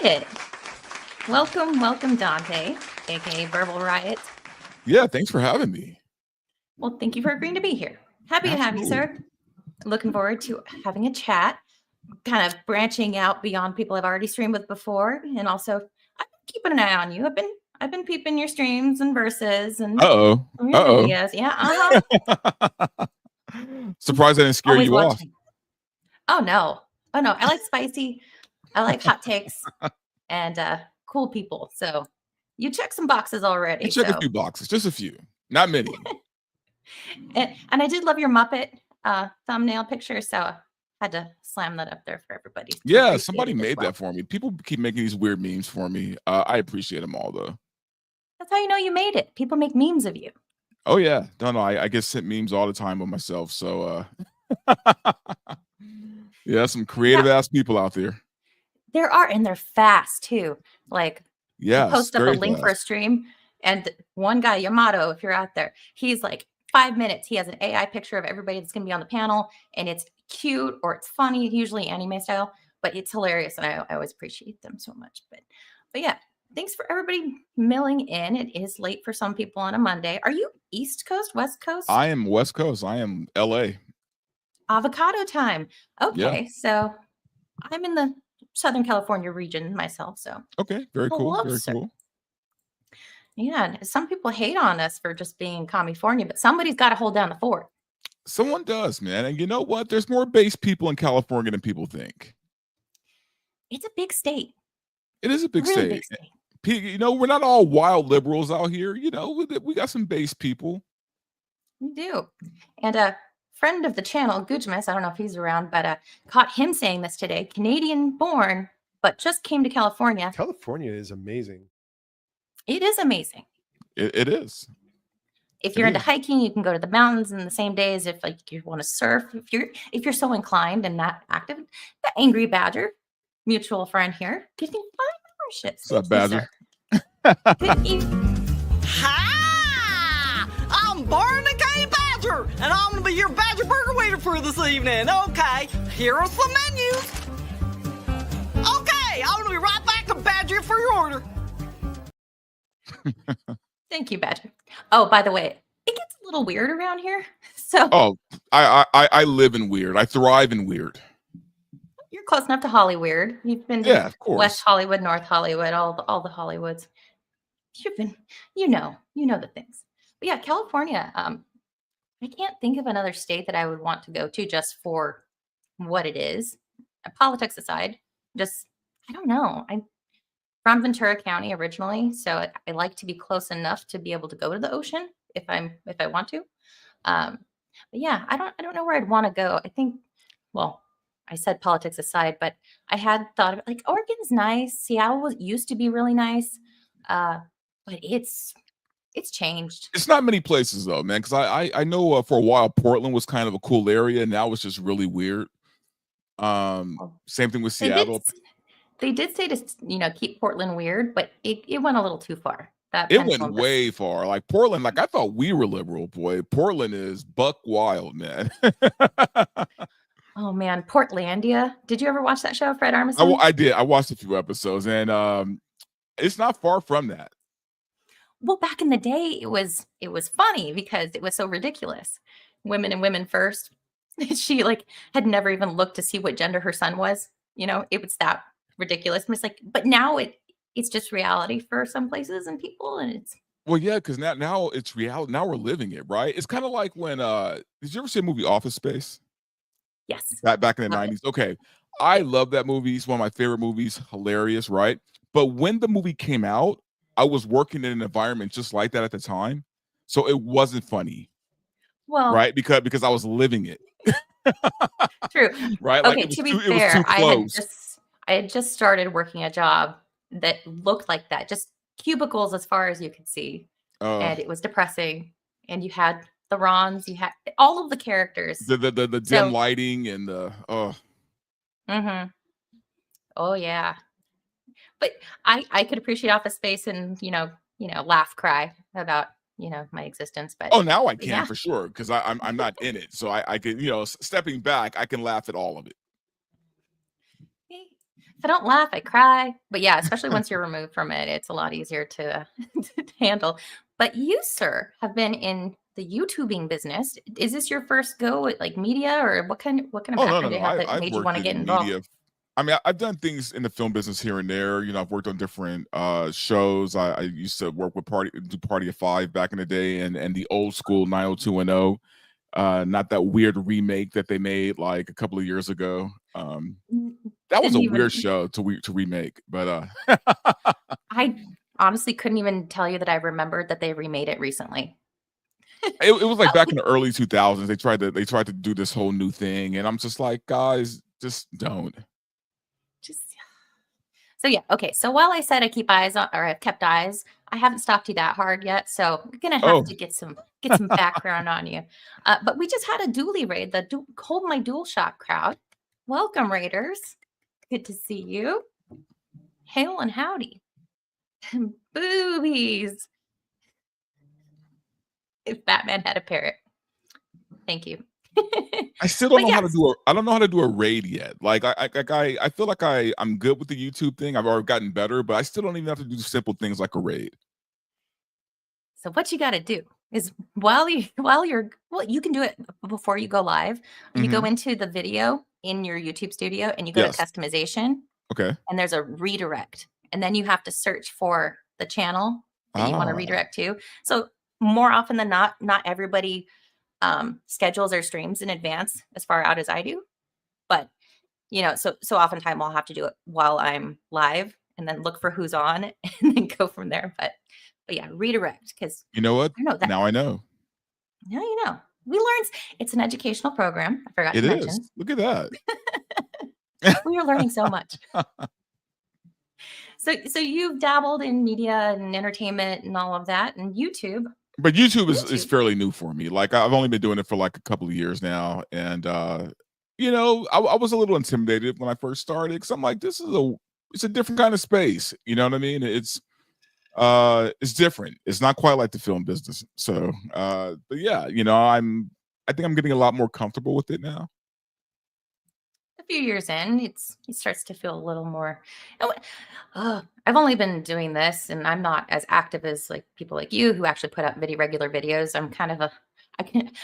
Riot. Welcome, Dante, aka Verbal Riot. Yeah, thanks for having me. Well, thank you for agreeing to be here. Happy to have you, Absolutely. sir. Looking forward to having a chat, kind of branching out beyond people I've already streamed with before, and also I've been keeping an eye on you. I've been peeping your streams and verses and Uh-oh. your Uh-oh. videos. Yeah, Surprised I didn't scare always you off. watching. Oh no, I like spicy. I like hot takes and cool people. So you check some boxes already. You check a So few boxes, just a few. Not many. and I did love your Muppet thumbnail picture, so I had to slam that up there for everybody to Yeah, appreciate somebody it as made well. that for me. People keep making these weird memes for me. I appreciate them all, though. That's how you know you made it. People make memes of you. Oh, yeah. No, I get sent memes all the time of myself. So, yeah, some creative-ass people out there. There are, and they're fast, too. Like, you Yes, post up a very link for a fast. stream, and one guy, Yamato, if you're out there, he's like 5 minutes. He has an AI picture of everybody that's going to be on the panel, and it's cute or it's funny, usually anime style, but it's hilarious, and I always appreciate them so much. But yeah, thanks for everybody milling in. It is late for some people on a Monday. Are you East Coast, West Coast? I am West Coast. I am LA. Avocado time. Yeah. Okay, so I'm in the Southern California region myself. So Okay, very cool. hello, Very sir. cool. Yeah, some people hate on us for just being California, but somebody's got to hold down the fort. Someone does, man. And you know what? There's more base people in California than people think. It's a big state. It is a big Really state. big state. You know, we're not all wild liberals out here. You know, we got some base people. We do. And a friend of the channel, Gujmas, I don't know if he's around, but caught him saying this today. Canadian born, but just came to California. California is amazing. It is amazing. It is. If you're into hiking, you can go to the mountains in the same days. If like you want to surf, if you're so inclined and that active, the Angry Badger, mutual friend here, give me 5 memberships. What's up, Badger? Good evening. Hi! I'm Barnacle Badger, and I'm gonna be your Badger Burger waiter for this evening. Okay, here are some menus. Okay, I'm gonna be right back to Badger for your order. Thank you, Badger. Oh, by the way, it gets a little weird around here. So I live in weird. I thrive in weird. you're close enough to Hollyweird. You've been to Yeah, of course. West Hollywood, North Hollywood, all the Hollywoods. You've been, you know the things. But yeah, California. I can't think of another state that I would want to go to just for what it is. Politics aside, just I don't know. I'm from Ventura County originally, so I like to be close enough to be able to go to the ocean if I want to. But yeah, I don't know where I'd want to go. I think, well, I said politics aside, but I had thought of like Oregon's nice. Seattle used to be really nice, but it's changed. It's not many places though, man. Because I know for a while Portland was kind of a cool area. Now it's just really weird. Same thing with Seattle. They did say to keep Portland weird, but it went a little too far. It went way far. Like Portland, like I thought we were liberal, boy. Portland is buck wild, man. Oh man, Portlandia. Did you ever watch that show, Fred Armisen? I did. I watched a few episodes, and it's not far from that. Well, back in the day, it was funny because it was so ridiculous. Women and women first. She like had never even looked to see what gender her son was. It was that ridiculous. And it's like, but now it's just reality for some places and people, and it's yeah, because now it's reality. Now we're living it, right? It's kind of like when did you ever see a movie Office Space? Yes. Back in the 90s. Okay. I love that movie. It's one of my favorite movies. Hilarious, right? But when the movie came out, I was working in an environment just like that at the time. So it wasn't funny. Well, right? Because I was living it. True. Right? Okay, Like to be fair, I had just started working a job that looked like that. Just cubicles as far as you could see. And it was depressing. And you had the Rons, you had all of the characters. The dim lighting and the Mm-hmm. Oh yeah. But I could appreciate Office Space and laugh, cry about my existence. But now I can for sure because I'm not in it, so I can stepping back I can laugh at all of it. If I don't laugh, I cry. But yeah, especially once you're removed from it, it's a lot easier to, to handle. But you, sir, have been in the YouTubing business. Is this your first go at like media, or what kind of Oh, no, no, background do no. you have that I've made you want worked to get in involved? media. I mean, I've done things in the film business here and there. You know, I've worked on different shows. I used to work with Party of Five back in the day, and the old school 90210. Not that weird remake that they made like a couple of years ago. That was Didn't a even. weird show to remake, but I honestly couldn't even tell you that I remembered that they remade it recently. it was like Oh, back in the early 2000s. They tried to do this whole new thing, and I'm just like, guys, just don't. just so yeah, okay. So while I said I keep eyes on, or I've kept eyes, I haven't stopped you that hard yet. So I'm gonna have Oh, to get some background on you. But we just had a dually raid, the Hold My Dual Shock crowd. Welcome, Raiders. Good to see you. Hail and howdy. Boobies. If Batman had a parrot. Thank you. I still don't But know how to yes, do I don't know how to do a raid yet. Like I feel like I'm good with the YouTube thing. I've already gotten better, but I still don't even have to do simple things like a raid. so what you got to do is while you're well, you can do it before you go live. You go Hmm. into the video in your YouTube studio and you go to Yes. customization, Okay. and there's a redirect, and then you have to search for the channel that you want to Ah. redirect to. So more often than not everybody schedules their streams in advance as far out as I do, but so oftentimes I'll have to do it while I'm live and then look for who's on and then go from there. But yeah, redirect, because You know what? I don't know that. Now I know. Now you know. We learned it's an educational program. I forgot It to is. mention. Look at that. We are learning so much. So you've dabbled in media and entertainment and all of that, and YouTube. But YouTube is YouTube. fairly new for me. Like I've only been doing it for like a couple of years now, and I was a little intimidated when I first started because I'm like, it's a different kind of space. You know what I mean? It's different. It's not quite like the film business. So, but yeah, I think I'm getting a lot more comfortable with it now. A few years in, it starts to feel a little more. Oh, I've only been doing this, and I'm not as active as like people like you who actually put out regular videos. I'm kind of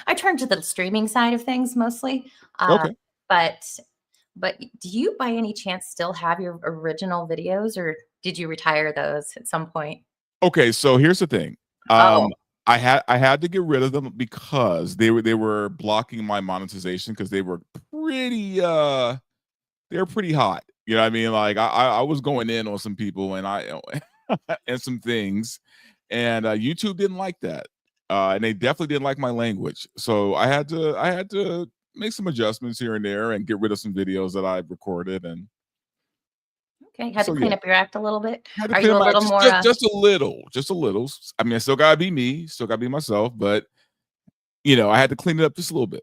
I turn to the streaming side of things mostly. Uh, Okay. but do you by any chance still have your original videos, or did you retire those at some point? Okay, so here's the thing. Oh, Um, I had to get rid of them because they were blocking my monetization because they were pretty hot. You know what I mean? Like I was going in on some people and I and some things, and YouTube didn't like that, and they definitely didn't like my language. So I had to make some adjustments here and there and get rid of some videos that I recorded, and okay. Had to so clean yeah. up your act a little bit. Had to Are clear you a them out little just, more? just just a little, just a little. I mean, I still gotta be me, still gotta be myself, but I had to clean it up just a little bit.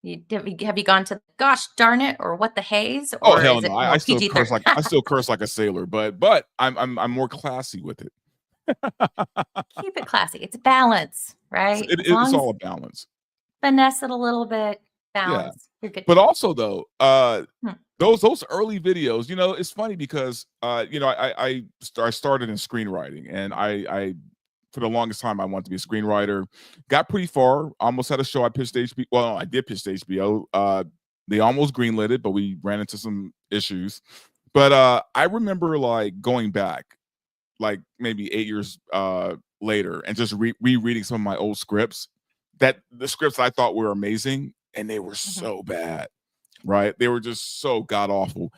Have you gone to gosh darn it or what the haze, Oh or hell is no, it I more still PG curse 13? like I still curse like a sailor, but I'm more classy with it. Keep it classy. It's balance, It's, right? it, As it's long as all a balance. finesse it a little bit, Yeah, balance, you're good to but go. also though, Hmm. those early videos, it's funny because I started in screenwriting, and I for the longest time I wanted to be a screenwriter. Got pretty far, almost had a show I pitched to HBO. Well, no, I did pitch to HBO. They almost greenlit it, but we ran into some issues. But I remember like going back like maybe 8 years later and just rereading some of my old scripts, that the scripts I thought were amazing, and they were Mhm. so bad, right? They were just so god awful.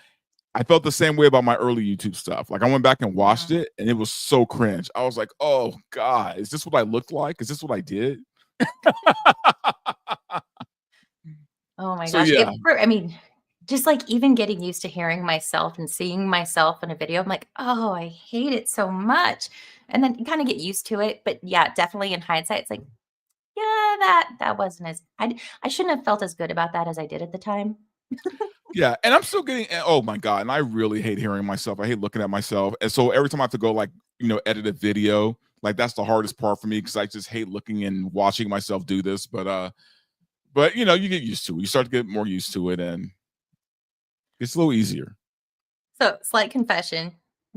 I felt the same way about my early YouTube stuff. Like I went back and watched Mhm. it and it was so cringe. I was like, oh God, is this what I looked like? Is this what I did? Oh my So gosh. yeah. I mean, just like even getting used to hearing myself and seeing myself in a video, I'm like, oh, I hate it so much. And then you kind of get used to it. But yeah, definitely in hindsight, it's like, yeah, that wasn't I shouldn't have felt as good about that as I did at the time. Yeah, and I'm still getting oh my God, and I really hate hearing myself. I hate looking at myself. And so every time I have to go like, edit a video, like that's the hardest part for me because I just hate looking and watching myself do this. But you get used to it. You start to get more used to it and it's a little easier. So, slight confession.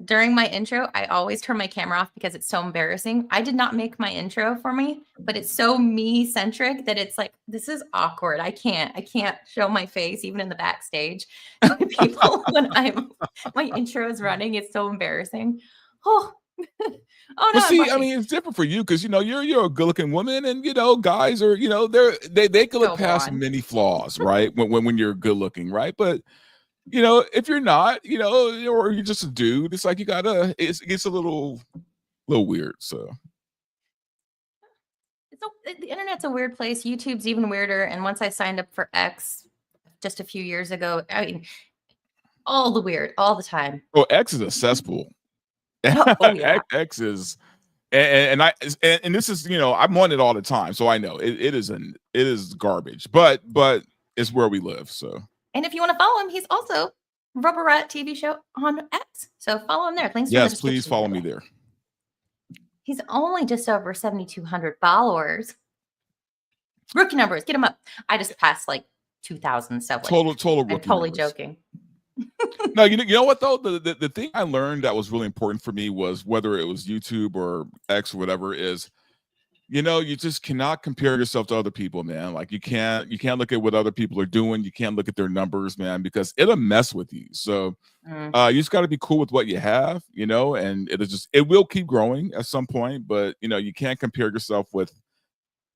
During my intro, I always turn my camera off because it's so embarrassing. I did not make my intro for me, but it's so me centric that it's like, this is awkward. I can't show my face even in the backstage to people when my intro is running. It's so embarrassing. Oh, oh no, But I'm see, I blushing. mean, it's different for you because you're a good-looking woman, and guys are they can look Go past on. many flaws, right? When you're good-looking, right? But if you're not, or you're just a dude, it's like it gets a little weird. So The internet's a weird place. YouTube's even weirder. And once I signed up for X just a few years ago, I mean, all the weird, all the time. X is a cesspool. Oh yeah. X is, and this is I'm on it all the time, so I know it is garbage, but it's where we live. So, And if you want to follow him, he's also Verbal Riot TV show on X. So follow him there. Links are in the yes, please description, follow by the me way. there. He's only just over 7,200 followers. Rookie numbers, get him up. I just passed like 2,000. So like, Total I'm rookie totally numbers. joking. No, you know what though? The thing I learned that was really important for me was whether it was YouTube or X or whatever is, you just cannot compare yourself to other people, man. Like you can't look at what other people are doing. You can't look at their numbers, man, because it'll mess with you. So you just got to be cool with what you have, and it will keep growing at some point, but you can't compare yourself with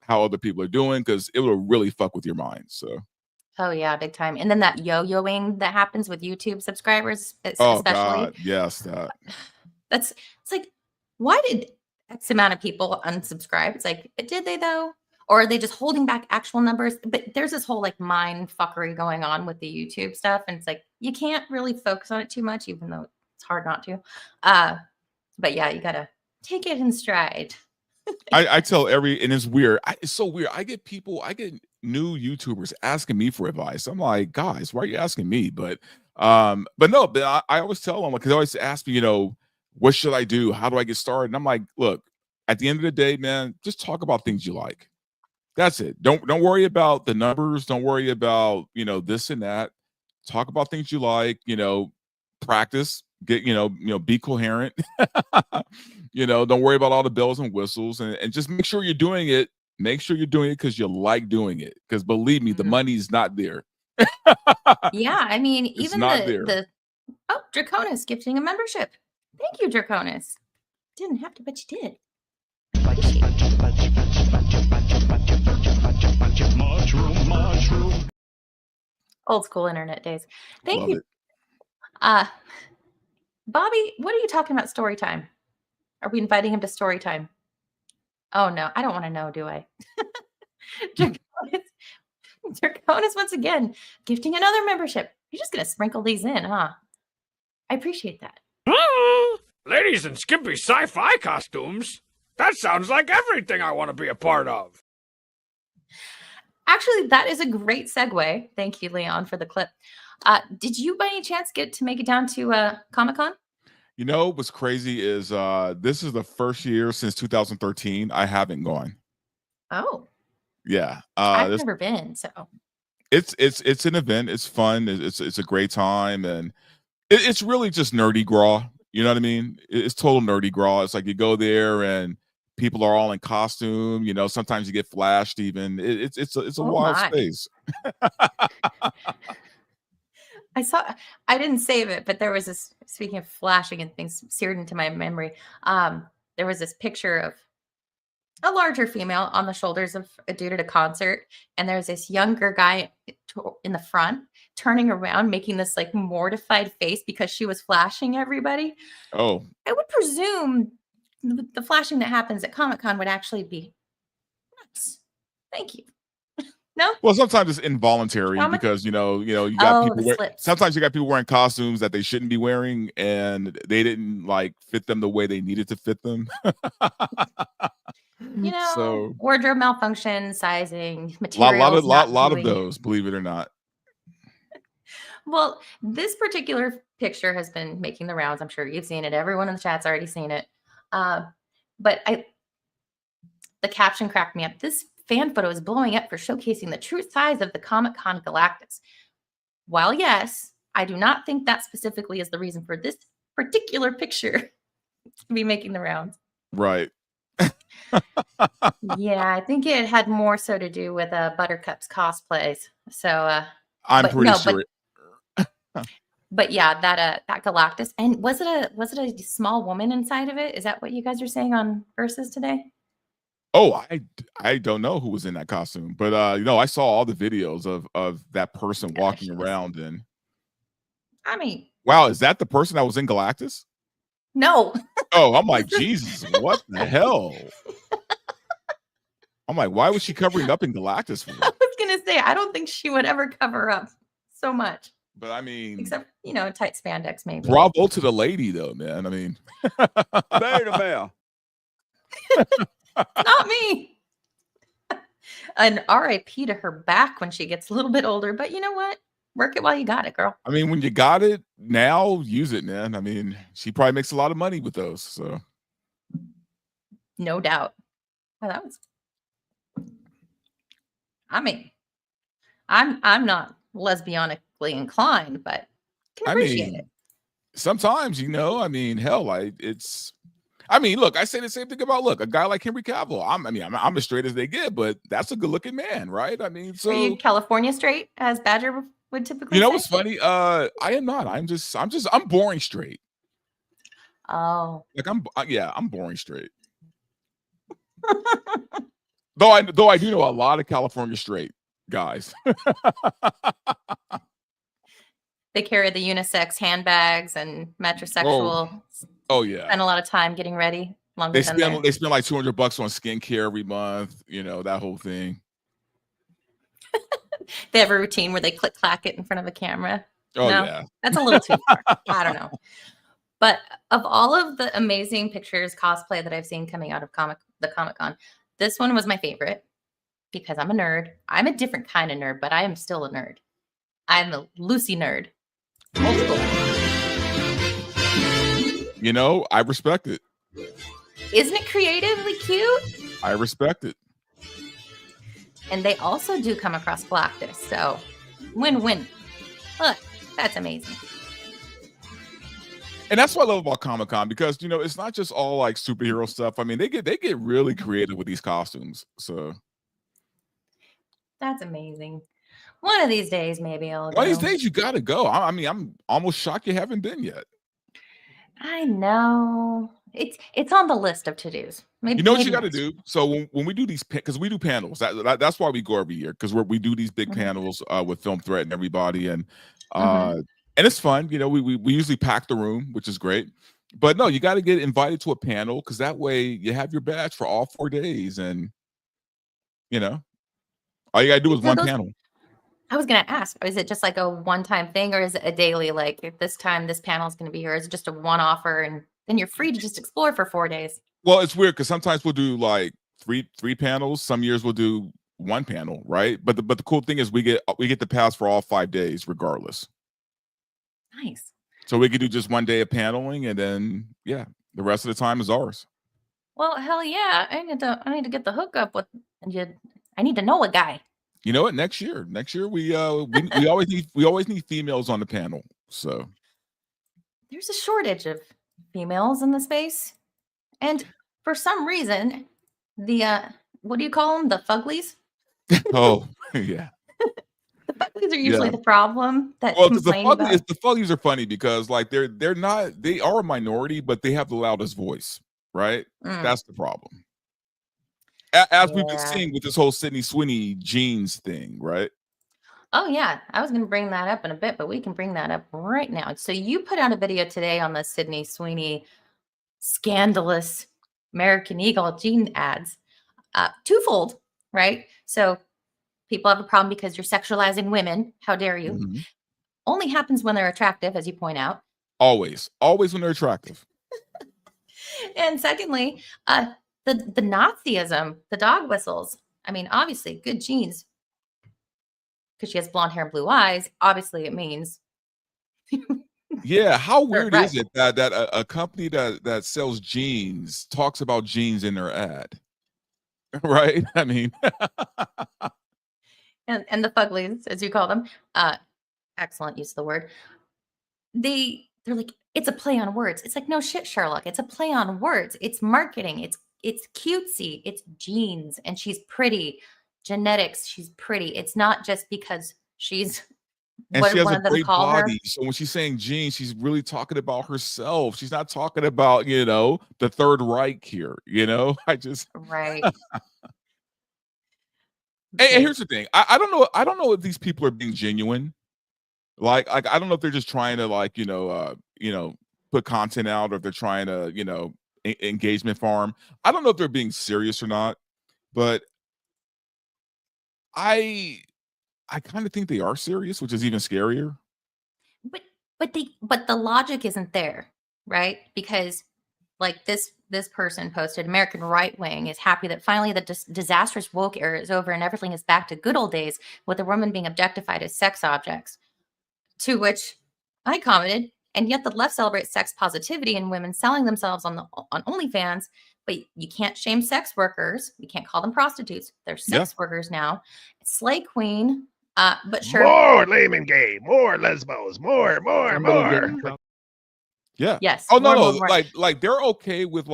how other people are doing because it will really fuck with your mind. So. Oh yeah, big time. And then that yo-yoing that happens with YouTube subscribers, Oh especially. God, yes, that. It's like, why did X amount of people unsubscribe? It's like, did they though? Or are they just holding back actual numbers? But there's this whole like mind fuckery going on with the YouTube stuff. And it's like, you can't really focus on it too much, even though it's hard not to. But yeah, you gotta take it in stride. I tell and it's weird. It's so weird. I get new YouTubers asking me for advice. I'm like, guys, why are you asking me? But no, but I always tell them, because they always ask me, what should I do? How do I get started? And I'm like, look, at the end of the day, man, just talk about things you like. That's it. Don't worry about the numbers. Don't worry about, this and that. Talk about things you like, practice, get, be coherent. Don't worry about all the bells and whistles and just make sure you're doing it. Make sure you're doing it because you like doing it. Because believe me, the money's not there. Yeah, I mean, It's even not there. Draconis gifting a membership. Thank you, Draconis. Didn't have to, but you did. Old school internet days. Thank Love you. it. Bobby, what are you talking about story time? Are we inviting him to story time? Oh no, I don't want to know, do I? Draconis once again gifting another membership. You're just gonna sprinkle these in, huh? I appreciate that. Ladies in skimpy sci-fi costumes? That sounds like everything I want to be a part of. Actually, that is a great segue. Thank you, Leon, for the clip. Did you by any chance get to make it down to Comic-Con? What's crazy is this is the first year since 2013 I haven't gone. Oh. Yeah. I've never been, so it's an event. It's fun. It's a great time, and it's really just nerdy graw. You know what I mean? It's total nerdy graw. It's like you go there and people are all in costume. Sometimes you get flashed. Even it's a wild space. I didn't save it, but there was this, speaking of flashing and things seared into my memory, there was this picture of a larger female on the shoulders of a dude at a concert, and there's this younger guy in the front turning around, making this like mortified face because she was flashing everybody. Oh, I would presume the flashing that happens at Comic-Con would actually be nice. Thank you. No? Well, sometimes it's involuntary because you got people sometimes you got people wearing costumes that they shouldn't be wearing, and they didn't like fit them the way they needed to fit them. So wardrobe malfunction, sizing, materials. A lot of those, believe it or not. Well, this particular picture has been making the rounds. I'm sure you've seen it. Everyone in the chat's already seen it. But the caption cracked me up. This fan photo is blowing up for showcasing the true size of the Comic-Con Galactus. While yes, I do not think that specifically is the reason for this particular picture to be making the rounds. Right. Yeah, I think it had more so to do with Buttercup's cosplays. So, I'm but pretty no, sure. but yeah, that Galactus, and was it a small woman inside of it? Is that what you guys are saying on Versus today? Oh, I don't know who was in that costume, but I saw all the videos of that person walking around, and I mean, wow, is that the person that was in Galactus? no. Oh, I'm like, Jesus, what the hell? I'm like, why was she covering up in Galactus for? I was gonna say, I don't think she would ever cover up so much, But I mean, except tight spandex maybe. bravo to the lady, though, man. I mean, Beta male. Not me. An RIP to her back when she gets a little bit older, but you know what? Work it while you got it, girl. I mean, when you got it now, use it, man. I mean, she probably makes a lot of money with those. So, No doubt. Oh, that was. I mean, I'm not lesbianically inclined, but can I appreciate mean, it. sometimes, I mean, hell, I mean, look, I say the same thing about a guy like Henry Cavill. I'm as straight as they get, but that's a good looking man, right? I mean, Are you so California straight, as Badger would typically you know say? what's funny? I am not. I'm boring straight. Oh. Like I'm boring straight. though I do know a lot of California straight guys. They carry the unisex handbags and metrosexual. Oh yeah. Spend a lot of time getting ready. Longer than They spend like $200 on skincare every month, that whole thing. They have a routine where they click clack it in front of a camera. Oh No, yeah. that's a little too far. I don't know. But of all of the amazing pictures, cosplay that I've seen coming out of the Comic-Con, this one was my favorite because I'm a nerd. I'm a different kind of nerd, but I am still a nerd. I'm a Lucy nerd. Old school. I respect it. Isn't it creatively cute? I respect it. And they also do come across Galactus, so win-win. Look, that's amazing. And that's what I love about Comic-Con because it's not just all like superhero stuff. I mean, they get really creative with these costumes. So That's amazing. One of these days, maybe I'll go. one of these days you gotta go. I mean, I'm almost shocked you haven't been yet. I know. It's on the list of to-dos. Maybe, You know what maybe you got to next. do? So when we do these, because we do panels, that's why we go every year, because we do these big panels with Film Threat and everybody, and it's fun. We usually pack the room, which is great. But no, you got to get invited to a panel because that way you have your badge for all 4 days, and all you got to do is one panel. I was going to ask, is it just like a one-time thing, or is it a daily, like if this time this panel is going to be here? Is it just a one-offer, and then you're free to just explore for 4 days? Well, it's weird because sometimes we'll do like three panels. Some years we'll do one panel, right? But the cool thing is we get the pass for all 5 days regardless. Nice. So we could do just one day of paneling, and then the rest of the time is ours. Well, hell yeah! I need to get the hookup with. I need to know a guy. You know what? Next year we always need females on the panel. So There's a shortage of females in the space, and for some reason, the what do you call them? The fuglies. oh yeah. The fuglies are usually the problem. The fuglies are funny because like they are a minority, but they have the loudest voice, right? That's the problem. As we've been seeing with this whole Sydney Sweeney jeans thing, right? Oh yeah, I was going to bring that up in a bit, but we can bring that up right now. So you put out a video today on the Sydney Sweeney scandalous American Eagle jean ads, twofold, right? So people have a problem because you're sexualizing women. How dare you? Only happens when they're attractive, as you point out. Always when they're attractive. And secondly, the Nazism, the dog whistles. I mean, obviously, good genes. Because she has blonde hair and blue eyes, obviously it means. Yeah, how weird is it that a company that sells jeans talks about jeans in their ad, right? I mean, and the fuglies, as you call them, excellent use of the word, they're like, it's a play on words. It's like, no shit, Sherlock. It's a play on words. It's marketing. It's cutesy. It's genes, and she's pretty. Genetics. She's pretty. It's not just because she's And what she has one a of them great call her. body. So when she's saying Jean, she's really talking about herself. She's not talking about, the Third Reich here. I just Right. and here's the thing. I don't know. I don't know if these people are being genuine. Like I don't know if they're just trying to put content out, or if they're trying to, engagement farm. I don't know if they're being serious or not, but I kind of think they are serious, which is even scarier. But the logic isn't there, right? Because like this person posted, American right wing is happy that finally the disastrous woke era is over and everything is back to good old days with a woman being objectified as sex objects. To which I commented, and yet the left celebrates sex positivity and women selling themselves on OnlyFans, but you can't shame sex workers. You can't call them prostitutes. They're sex workers now. Slay queen, but sure. More lame and gay, more lesbos, more. Yeah. Yes. Oh no, more. like they're okay with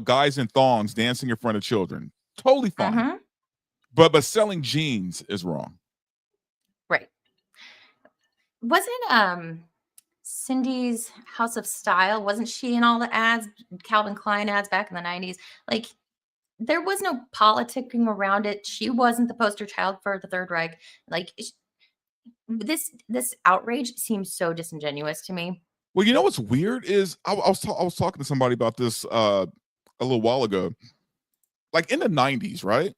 guys in thongs dancing in front of children. Totally fine. Mm-hmm. But selling jeans is wrong. Right. Wasn't Cindy's House of Style, wasn't she in all the ads, Calvin Klein ads back in the 90s? Like, there was no politicking around it. She wasn't the poster child for the Third Reich. Like, this outrage seems so disingenuous to me. Well, you know what's weird is I was talking to somebody about this a little while ago. Like in the 90s, right?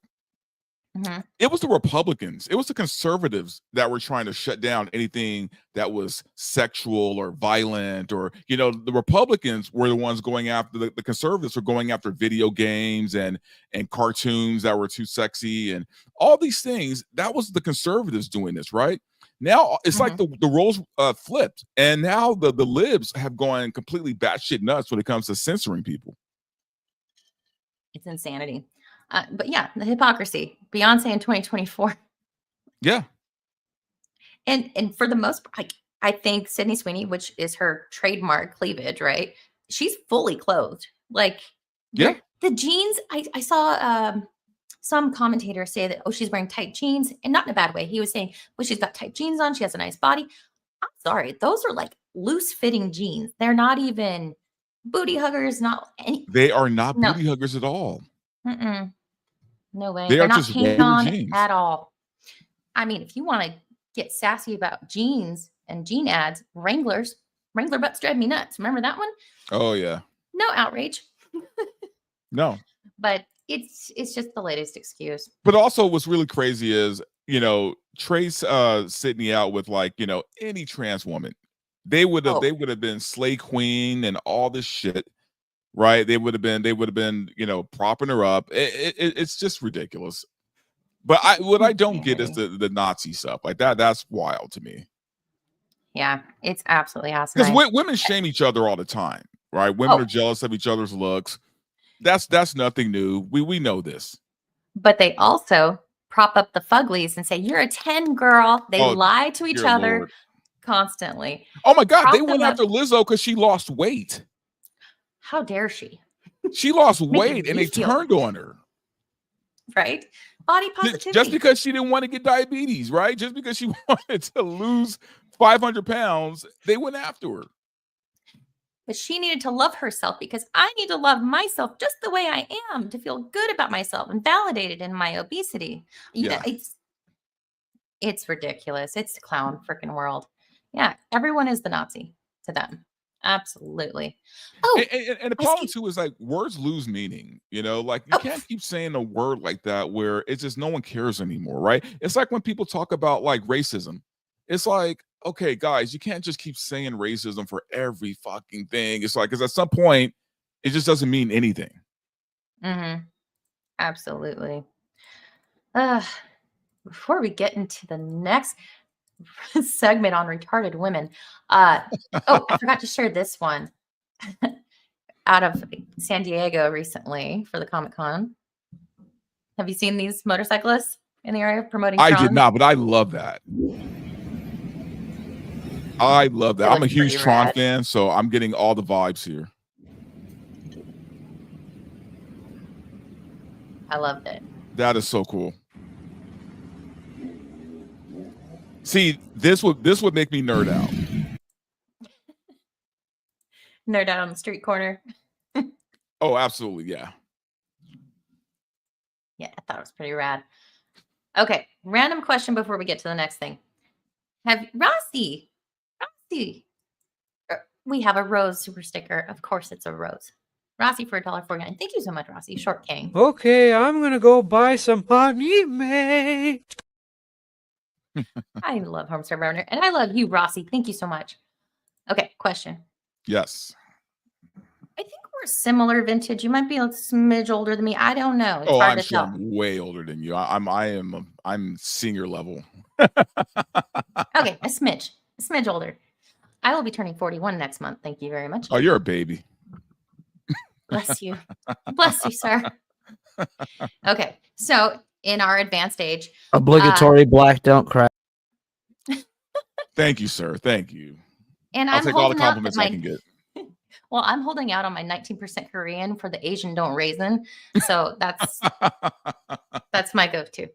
Mm-hmm. It was the Republicans, it was the conservatives that were trying to shut down anything that was sexual or violent, or the Republicans were the ones going after the conservatives were going after video games and cartoons that were too sexy and all these things. That was the conservatives doing this, right? Now it's like the roles flipped, and now the libs have gone completely batshit nuts when it comes to censoring people. It's insanity. But yeah, the hypocrisy. Beyonce in 2024. Yeah. And for the most part, I think Sydney Sweeney, which is her trademark cleavage, right? She's fully clothed. Like, yeah. The jeans, I saw some commentator say that, oh, she's wearing tight jeans, and not in a bad way. He was saying, well, she's got tight jeans on. She has a nice body. I'm sorry. Those are like loose fitting jeans. They're not even booty huggers. They are not booty huggers at all. Mm-mm. No way. They're not just hanging on jeans at all. I mean, if you want to get sassy about jeans and jean ads, Wrangler butts drive me nuts. Remember that one? Oh yeah. No outrage. No. But it's just the latest excuse. But also what's really crazy is, Trace Sydney out with any trans woman. They would have been slay queen and all this shit. Right, they would have been, propping her up. It's just ridiculous. But what I don't get is the Nazi stuff. Like that's wild to me. Yeah, it's absolutely asinine. Because women shame each other all the time, right? Women are jealous of each other's looks. That's nothing new. We know this. But they also prop up the fuglies and say you're a 10 girl. They lie to each other constantly. Oh my God, they went after Lizzo because she lost weight. How dare she? She lost weight and they turned on her. Right? Body positivity. Just because she didn't want to get diabetes, right? Just because she wanted to lose 500 pounds, they went after her. But she needed to love herself, because I need to love myself just the way I am to feel good about myself and validated in my obesity. It's ridiculous. It's the clown freaking world. Yeah, everyone is the Nazi to them. Absolutely. Oh, and the problem too is like words lose meaning. Like you can't keep saying a word like that where it's just no one cares anymore, right? It's like when people talk about like racism. It's like, okay, guys, you can't just keep saying racism for every fucking thing. It's like, because at some point, it just doesn't mean anything. Mm-hmm. Absolutely. Before we get into the next segment on retarded women, I forgot to share this one out of San Diego recently for the Comic-Con. Have you seen these motorcyclists in the area promoting? I did not, but I love that. I love that. It I'm a looks huge pretty Tron rad. fan, so I'm getting all the vibes here. I loved it. That is so cool. See, this would make me nerd out. Nerd out on the street corner. Oh, absolutely, yeah. Yeah, I thought it was pretty rad. Okay, random question before we get to the next thing. Have Rossi, we have a rose super sticker. Of course, it's a rose. Rossi for $1.49. Thank you so much, Rossi. Short king. Okay, I'm gonna go buy some anime. I love Homestar Runner, and I love you, Rossi. Thank you so much. Okay, question. Yes. I think we're similar vintage. You might be a smidge older than me. I don't know. It's Oh, hard I'm to sure tell. I'm way older than you. I'm senior level. Okay, a smidge older. I will be turning 41 next month. Thank you very much. Oh, you're a baby. Bless you. Bless you, sir. Okay, so in our advanced age, Obligatory black don't cry. Thank you, sir. Thank you. and I'll I'm take all the holding out compliments that I can get. well, I'm holding out on my 19% Korean for the Asian don't raisin. So that's my go-to.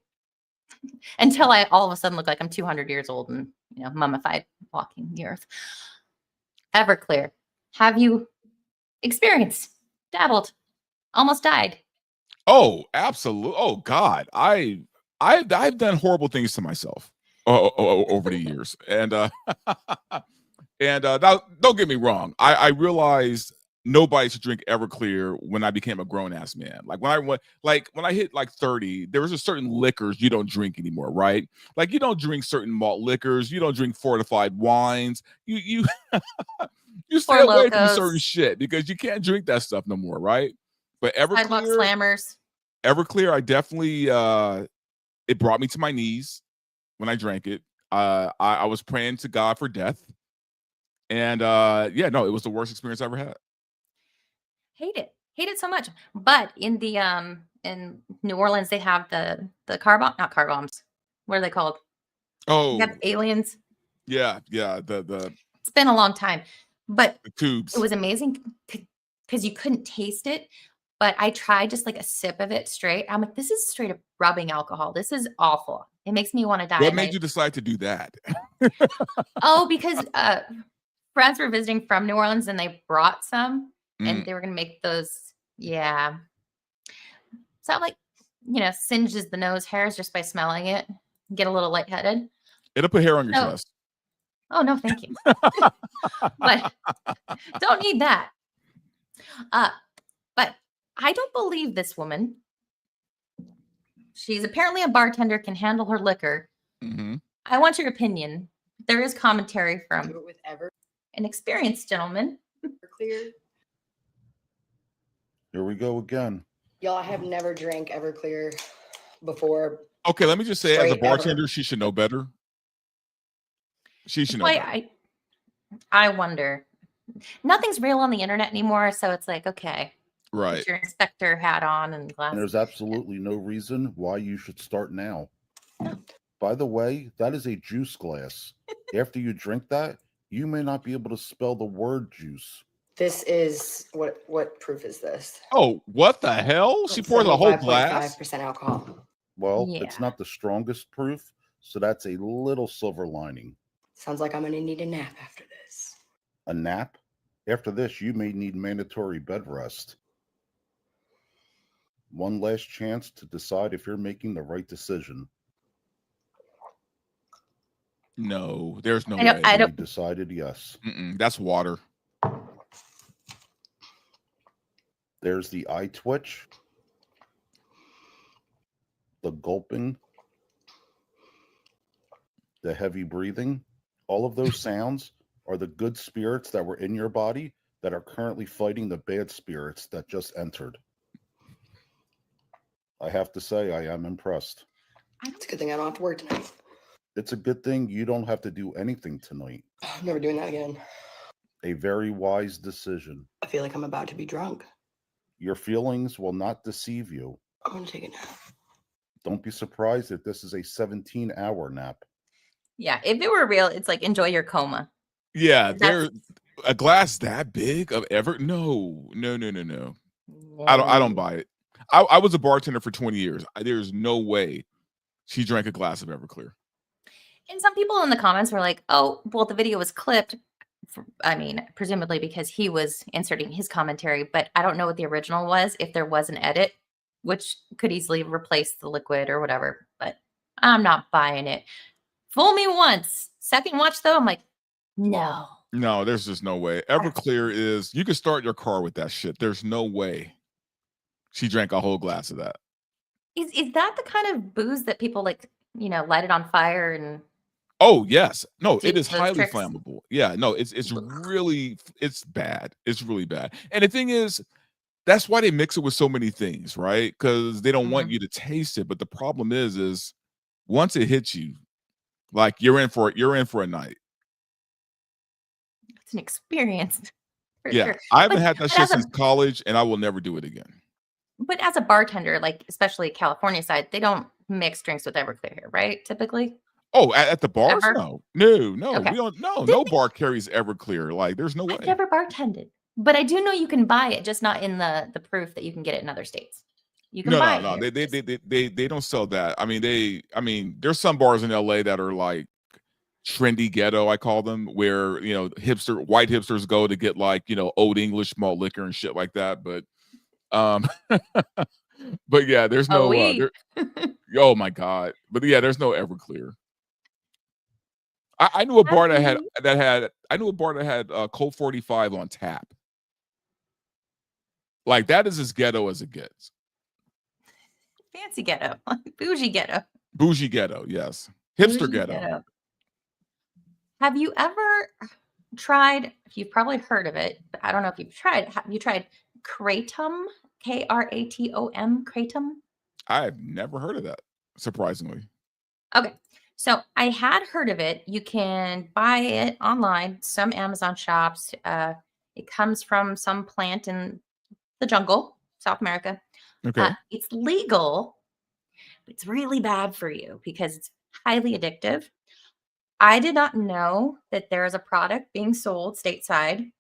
Until I all of a sudden look like I'm 200 years old and mummified walking the earth. Everclear. Have you experienced, dabbled, almost died? Oh, absolutely. Oh God, I've done horrible things to myself over the years, and now don't get me wrong. I realized nobody should drink Everclear when I became a grown ass man. Like when I hit like 30, there was a certain liquors you don't drink anymore, right? Like you don't drink certain malt liquors, you don't drink fortified wines, you you stay Four away from certain Locos. shit because you can't drink that stuff no more, right? But Sidewalk slammers. Everclear, I definitely it brought me to my knees when I drank it. I was praying to God for death. And yeah, no, it was the worst experience I ever had. Hate it so much. But in the in New Orleans, they have the car bomb, not car bombs. What are they called? Oh, They have aliens. yeah, the It's been a long time, but tubes. it was amazing because you couldn't taste it. But I tried just like a sip of it straight. I'm like, this is straight up rubbing alcohol. This is awful. It makes me want to die. What made you decide to do that? Oh, because friends were visiting from New Orleans and they brought some and they were going to make those. Yeah. So I'm like, singes the nose hairs just by smelling it. Get a little lightheaded. It'll put hair on your No. chest. Oh, no, thank you. But don't need that. But I don't believe this woman. She's apparently a bartender, can handle her liquor. Mm-hmm. I want your opinion. There is commentary from Do it with Ever an experienced gentleman. Clear. Here we go again. Y'all, I have never drank Everclear before. Okay, let me just say, as a Straight Ever. bartender, she should know better. She should know better. I wonder. Nothing's real on the internet anymore, so it's like, okay, Right. put your inspector hat on and And glasses. there's absolutely no reason why you should start now. By the way, that is a juice glass. After you drink that, you may not be able to spell the word juice. This is what proof is this? Oh, what the hell? She poured a whole glass. 5% alcohol. Well, Yeah. it's not the strongest proof, so that's a little silver lining. Sounds like I'm gonna need a nap after this. A nap? After this, you may need mandatory bed rest. One last chance to decide if you're making the right decision. No, there's no I don't- way. I You don't- decided yes. That's water. There's the eye twitch, the gulping, the heavy breathing. All of those sounds are the good spirits that were in your body that are currently fighting the bad spirits that just entered. I have to say, I am impressed. It's a good thing I don't have to work tonight. It's a good thing you don't have to do anything tonight. I'm never doing that again. A very wise decision. I feel like I'm about to be drunk. Your feelings will not deceive you. I'm gonna take a nap. Don't be surprised if this is a 17-hour nap. Yeah, if it were real, it's like enjoy your coma. Yeah, That's a glass that big of ever. No. I don't no. buy it. I was a bartender for 20 years. There's no way she drank a glass of Everclear. And some people in the comments were like, "Oh, well, the video was clipped." I mean, presumably because he was inserting his commentary, but I don't know what the original was. If there was an edit, which could easily replace the liquid or whatever, but I'm not buying it. Fool me once, second watch though, I'm like, no. No, there's just no way. Everclear is, you can start your car with that shit. There's no way she drank a whole glass of that. Is that the kind of booze that people like, light it on fire and Oh yes, no, do it is those highly tricks? flammable. Yeah, no, it's really, it's bad. It's really bad. And the thing is, that's why they mix it with so many things, right? Because they don't want Mhm. you to taste it. But the problem is once it hits you, like you're in for a night. It's an experience for Yeah, sure. I haven't But, had that but shit as a since college, and I will never do it again. but as a bartender, like especially California side, they don't mix drinks with Everclear here, right? Typically, Oh, at the bars? ever. No, Okay. we don't. No, Didn't no bar carries Everclear. Like, there's no I've way. never bartended, but I do know you can buy it, just not in the proof that you can get it in other states. You can No, buy no, it no. here. They don't sell that. I mean, there's some bars in LA that are like trendy ghetto, I call them, where white hipsters go to get like old English malt liquor and shit like that. But but yeah, there's Oh, no there. Oh my god! But yeah, there's no Everclear. I knew a bar I knew a bar that had Colt 45 on tap. Like that is as ghetto as it gets. Fancy ghetto, bougie ghetto, Bougie ghetto, yes. Hipster bougie ghetto. Have you ever tried? You've probably heard of it, but I don't know if you've tried. Have you tried kratom? Kratom. Kratom. I've never heard of that, surprisingly. Okay. So I had heard of it. You can buy it online, some Amazon shops. It comes from some plant in the jungle, South America. Okay. It's legal, but it's really bad for you because it's highly addictive. I did not know that there is a product being sold stateside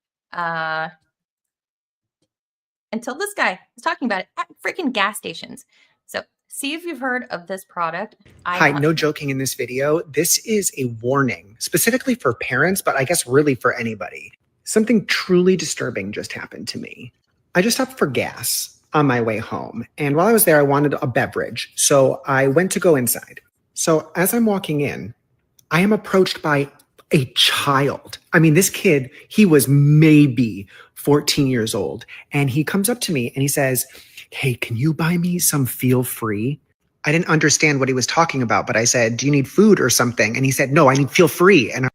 until this guy was talking about it at freaking gas stations. So see if you've heard of this product. Hi, no joking in this video. This is a warning, specifically for parents, but I guess really for anybody. Something truly disturbing just happened to me. I just stopped for gas on my way home, and while I was there, I wanted a beverage, so I went to go inside. So as I'm walking in, I am approached by a child. I mean, this kid, he was maybe 14 years old, and he comes up to me and he says, "Hey, can you buy me some Feel Free?" I didn't understand what he was talking about, but I said, "Do you need food or something?" And he said, "No, I need Feel Free." And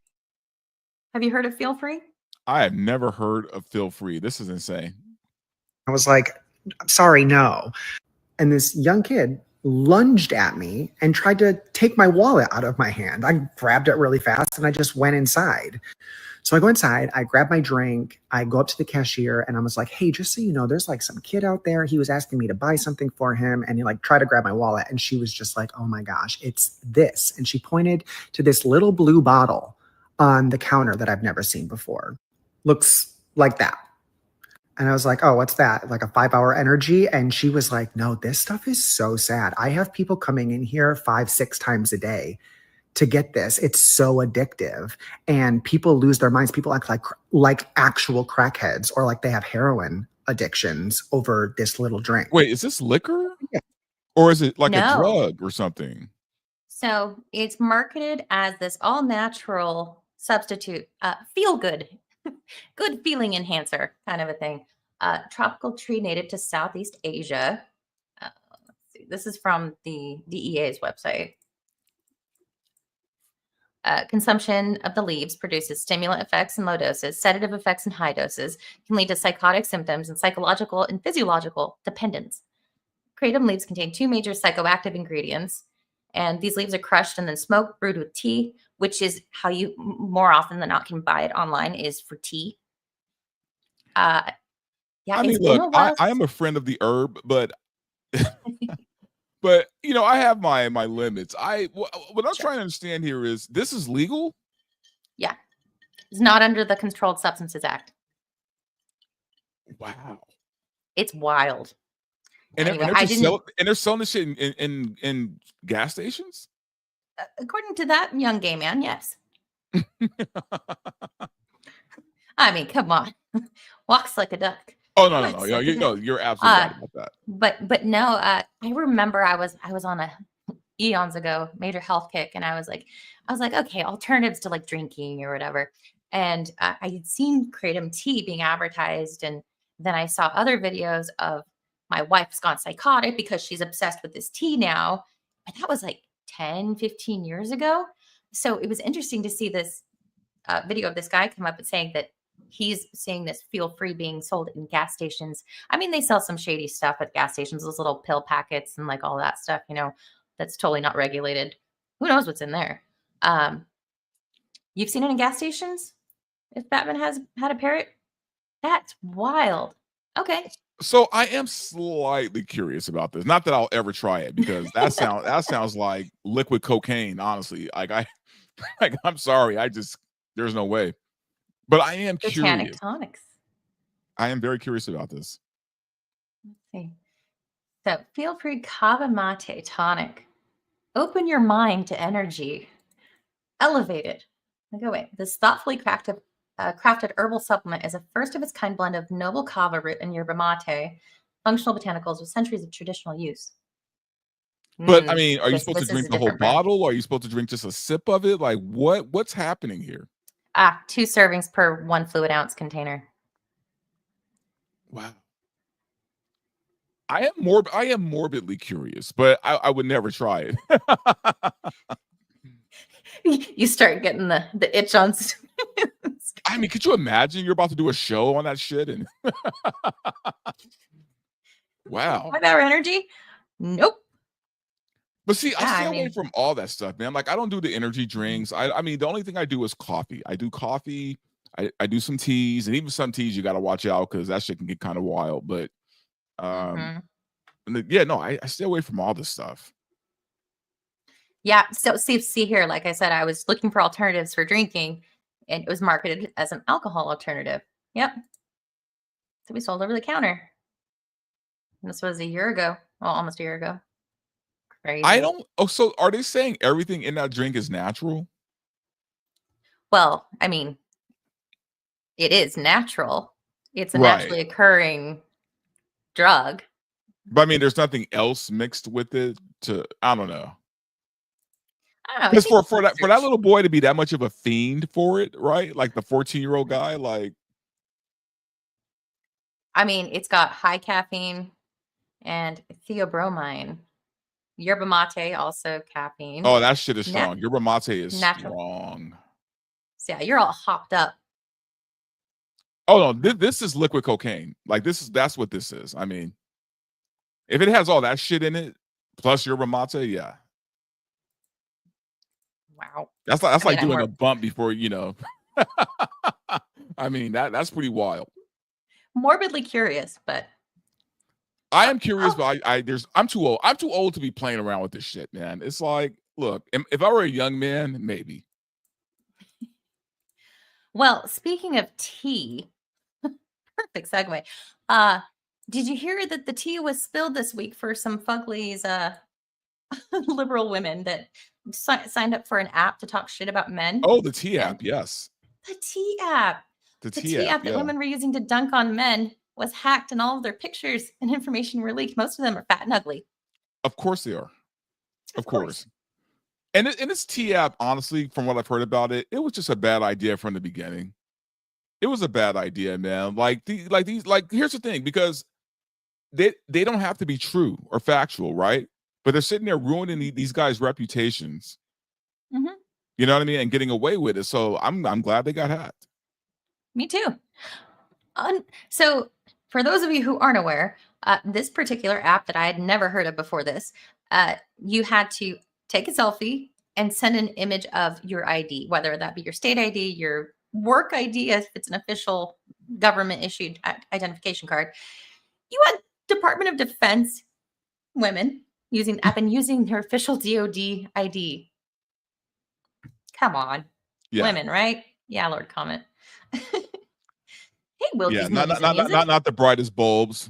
Have you heard of Feel Free? I have never heard of Feel Free. This is insane. I was like, "Sorry, no." And this young kid lunged at me and tried to take my wallet out of my hand. I grabbed it really fast and I just went inside. So I go inside, I grab my drink, I go up to the cashier and I was like, "Hey, just so you know, there's like some kid out there. He was asking me to buy something for him." And he like tried to grab my wallet. And she was just like, "Oh my gosh, it's this." And she pointed to this little blue bottle on the counter that I've never seen before. Looks like that. And I was like, "Oh, what's that? Like a 5-hour energy?" And she was like, "No, this stuff is so sad. I have people coming in here 5-6 times a day to get this. It's so addictive. And people lose their minds. People act like actual crackheads or like they have heroin addictions over this little drink." Wait, is this liquor? Yeah. Or is it like a No. drug or something? So it's marketed as this all natural substitute, feel good, good feeling enhancer kind of a thing. Tropical tree native to Southeast Asia. Let's see. This is from the DEA's website. Consumption of the leaves produces stimulant effects in low doses, sedative effects in high doses, can lead to psychotic symptoms and psychological and physiological dependence. Kratom leaves contain 2 major psychoactive ingredients, and these leaves are crushed and then smoked, brewed with tea, which is how you more often than not can buy it online, is for tea. Yeah, I mean, it's been look, a while. I am a friend of the herb, but but I have my limits. What I'm Sure. trying to understand here is this is legal? Yeah. It's not under the Controlled Substances Act. Wow. It's wild. And Anyway, they're selling this shit in gas stations? According to that young gay man, yes. I mean, come on. Walks like a duck. Oh no. You're absolutely right about that. But no, I remember I was on a eons ago major health kick, and I was like, okay, alternatives to like drinking or whatever. And I had seen kratom tea being advertised, and then I saw other videos of my wife's gone psychotic because she's obsessed with this tea now. And that was like 10, 15 years ago. So it was interesting to see this video of this guy come up and saying that he's seeing this feel free being sold in gas stations. I mean, they sell some shady stuff at gas stations, those little pill packets and like all that stuff, that's totally not regulated. Who knows what's in there? You've seen it in gas stations? If Batman has had a parrot? That's wild. Okay. So I am slightly curious about this. Not that I'll ever try it, because that sounds like liquid cocaine, honestly. I'm sorry. There's no way. But I am curious. Tonics. I am very curious about this. Let's see. So feel free Kava Mate tonic. Open your mind to energy. Elevate it. Wait. This thoughtfully crafted herbal supplement is a first of its kind blend of noble kava root and yerba mate, functional botanicals with centuries of traditional use. But I mean, are you supposed to drink the whole bottle, or are you supposed to drink just a sip of it? Like what's happening here? 2 servings per 1 fluid ounce container. Wow. I am morbidly curious, but I would never try it. You start getting the itch on. I mean, could you imagine you're about to do a show on that shit? And wow. 5 hour energy? Nope. But see, I stay away from all that stuff, man. Like, I don't do the energy drinks. I mean, the only thing I do is coffee. I do coffee. I do some teas, and even some teas you got to watch out because that shit can get kind of wild. But I stay away from all this stuff. Yeah. So see here, like I said, I was looking for alternatives for drinking, and it was marketed as an alcohol alternative. Yep. So we sold over the counter. And this was a year ago. Well, almost a year ago. Crazy. So are they saying everything in that drink is natural? Well, I mean, it is natural. It's a naturally occurring drug. But I mean, there's nothing else mixed with it I don't know. Because for that little boy to be that much of a fiend for it, right? Like the 14-year-old guy, like. I mean, it's got high caffeine and theobromine. Yerba mate, also caffeine. Oh, that shit is strong. Yerba mate is strong. So yeah, you're all hopped up. Oh no, this is liquid cocaine. Like that's what this is. I mean, if it has all that shit in it, plus yerba mate, yeah. Wow. That's like doing a bump before, I mean, that's pretty wild. Morbidly curious, but I am curious, but I'm too old. I'm too old to be playing around with this shit, man. It's like, look, if I were a young man, maybe. Well, speaking of tea, perfect segue. Did you hear that the tea was spilled this week for some fugly's liberal women that signed up for an app to talk shit about men? Oh, the tea app, yes. The tea app. The tea app that women were using to dunk on men was hacked, and all of their pictures and information were leaked. Most of them are fat and ugly. Of course they are. Of course. And this tea app, honestly, from what I've heard about it, it was just a bad idea from the beginning. It was a bad idea, man. Here's the thing, because they don't have to be true or factual, right? But they're sitting there ruining these guys' reputations. Mm-hmm. You know what I mean? And getting away with it. So I'm glad they got hacked. Me too. So for those of you who aren't aware, this particular app that I had never heard of before this, you had to take a selfie and send an image of your ID, whether that be your state ID, your work ID, if it's an official government issued identification card. You had Department of Defense women using the app and using their official DOD ID. Come on. Yeah. Women, right? Yeah, Lord Comet. Hey, Yeah, Wilkie's Movies and Music. not the brightest bulbs.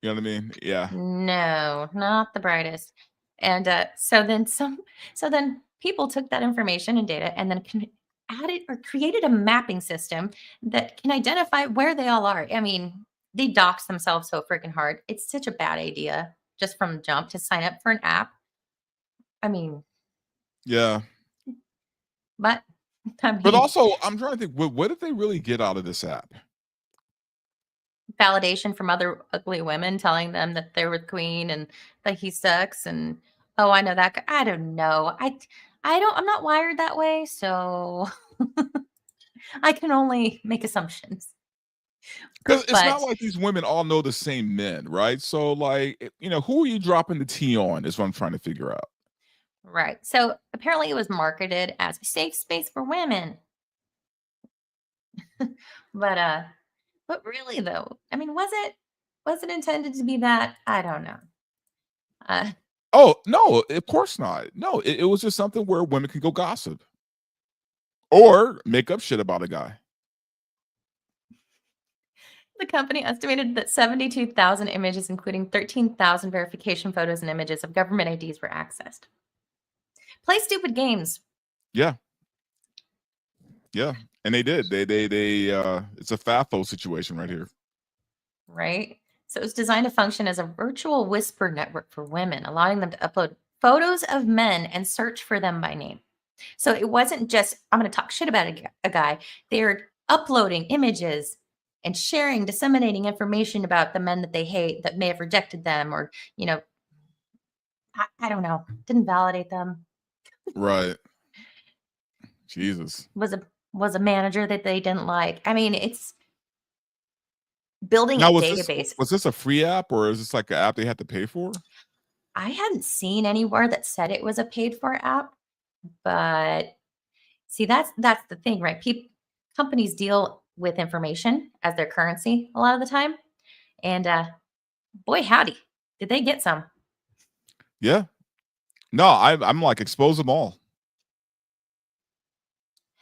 You know what I mean? Yeah. No, not the brightest. And so then people took that information and data and then added or created a mapping system that can identify where they all are. I mean, they dox themselves so freaking hard. It's such a bad idea just from the jump to sign up for an app. I mean, Yeah. but I But mean, also, I'm trying to think, what did they really get out of this app? validation from other ugly women telling them that they're with Queen and that he sucks. And oh, I know that guy. I don't know. I'm not wired that way, so I can only make assumptions. Because it's not But like these women all know the same men, right? So, like, who are you dropping the tea on is what I'm trying to figure out. right. So apparently it was marketed as a safe space for women. But really though, I mean, was it intended to be that? I don't know. Oh, no, of course not. No, it was just something where women can go gossip or make up shit about a guy. The company estimated that 72,000 images, including 13,000 verification photos and images of government IDs, were accessed. Play stupid games. Yeah. Yeah. And they did. They it's a FAFO situation right here. Right? So it was designed to function as a virtual whisper network for women, allowing them to upload photos of men and search for them by name. So it wasn't just, I'm going to talk shit about a guy. They're uploading images and sharing, disseminating information about the men that they hate that may have rejected them or, I don't know, didn't validate them. Right. Jesus. Was a manager that they didn't like. I mean, it's building Now, a was database. was this a free app or is this like an app they had to pay for? I hadn't seen anywhere that said it was a paid for app, but see, that's the thing, right? Companies deal with information as their currency a lot of the time, and boy, howdy, did they get some? Yeah. No, I'm like, expose them all.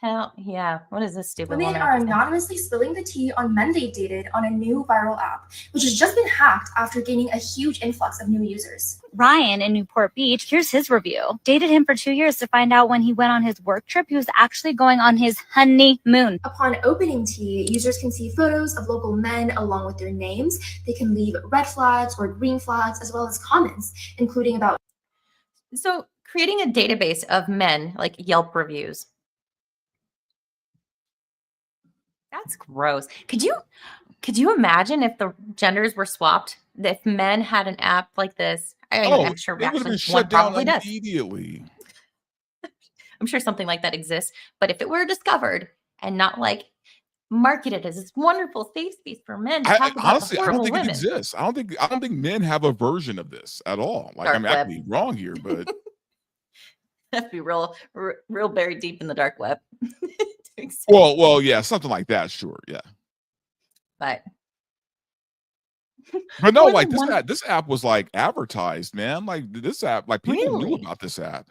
Hell yeah! What is this stupid Women woman are have to say? anonymously spilling the tea on men they dated on a new viral app, which has just been hacked after gaining a huge influx of new users. Ryan in Newport Beach, here's his review. Dated him for 2 years to find out when he went on his work trip, he was actually going on his honeymoon. Upon opening tea, users can see photos of local men along with their names. They can leave red flags or green flags, as well as comments, including about. So creating a database of men, like Yelp reviews. That's gross. Could you imagine if the genders were swapped? If men had an app like this, I'm sure it would have been actually shut one down probably does. immediately. I'm sure something like that exists. But if it were discovered and not like marketed as this wonderful safe space for men to talk about Honestly, the I don't horrible think women. it exists. I don't think men have a version of this at all. Like, Dark I mean, I web. could be wrong here, but That'd be real buried deep in the dark web. well, yeah, something like that, sure, yeah. But no, more like than this app was like advertised, man. Like this app, like people knew Really? about this app.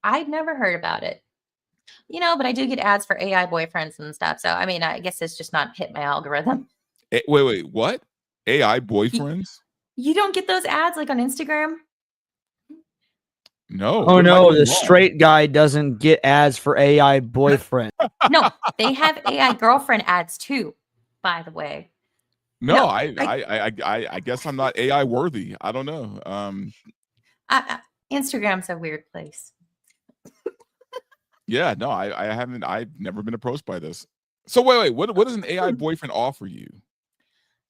I'd never heard about it. But I do get ads for AI boyfriends and stuff. So I mean, I guess it's just not hit my algorithm. Wait, what? AI boyfriends? You don't get those ads like on Instagram? No. Oh what am I no, doing the wrong? straight guy doesn't get ads for AI boyfriend. No, they have AI girlfriend ads too, by the way. No, I guess I'm not AI worthy. I don't know. Instagram's a weird place. Yeah, no, I've never been approached by this. So wait, what does an AI boyfriend offer you?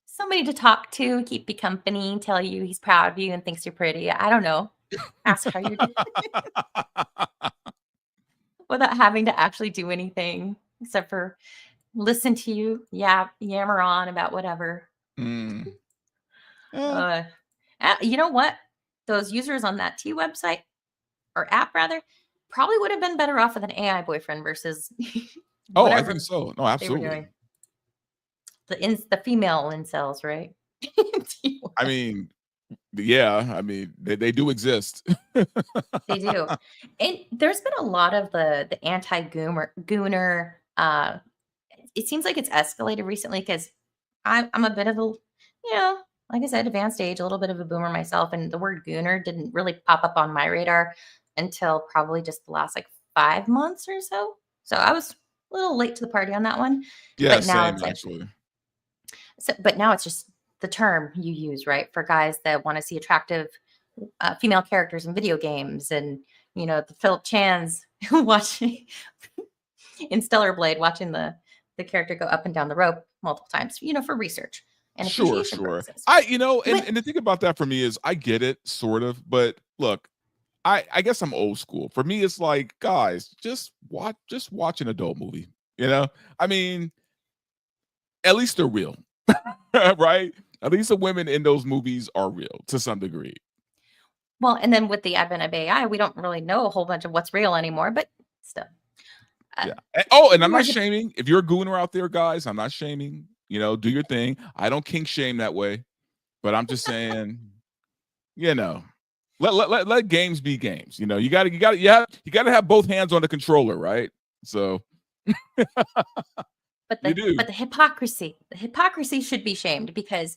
Somebody to talk to, keep you company, tell you he's proud of you and thinks you're pretty. I don't know. Ask how you're doing. Without having to actually do anything except for listen to you yammer on about whatever. Mm. You know what? Those users on that T website or app rather probably would have been better off with an AI boyfriend versus Oh, I think so. No, they were absolutely. doing. The female incels, right? I mean, yeah, I mean they do exist. They do. And there's been a lot of the anti-gooner Uh, it seems like it's escalated recently because I'm a bit of a, like I said, advanced age, a little bit of a boomer myself, and the word gooner didn't really pop up on my radar until probably just the last like 5 months or so. So I was a little late to the party on that one. Yeah, But now same it's like, actually. but now it's just the term you use, right? For guys that want to see attractive female characters in video games, and the Philip Chan's watching in Stellar Blade, watching the character go up and down the rope multiple times, for research and appreciation purposes. And the thing about that for me is I get it sort of, but look, I guess I'm old school. For me, it's like, guys, just watch an adult movie. I mean, at least they're real, right? At least the women in those movies are real to some degree. Well, and then with the advent of AI, we don't really know a whole bunch of what's real anymore, but still. Yeah. And I'm not shaming. If you're a gooner out there, guys, I'm not shaming. Do your thing. I don't kink shame that way, but I'm just saying, let games be games. You gotta have both hands on the controller, right? So, but the hypocrisy should be shamed, because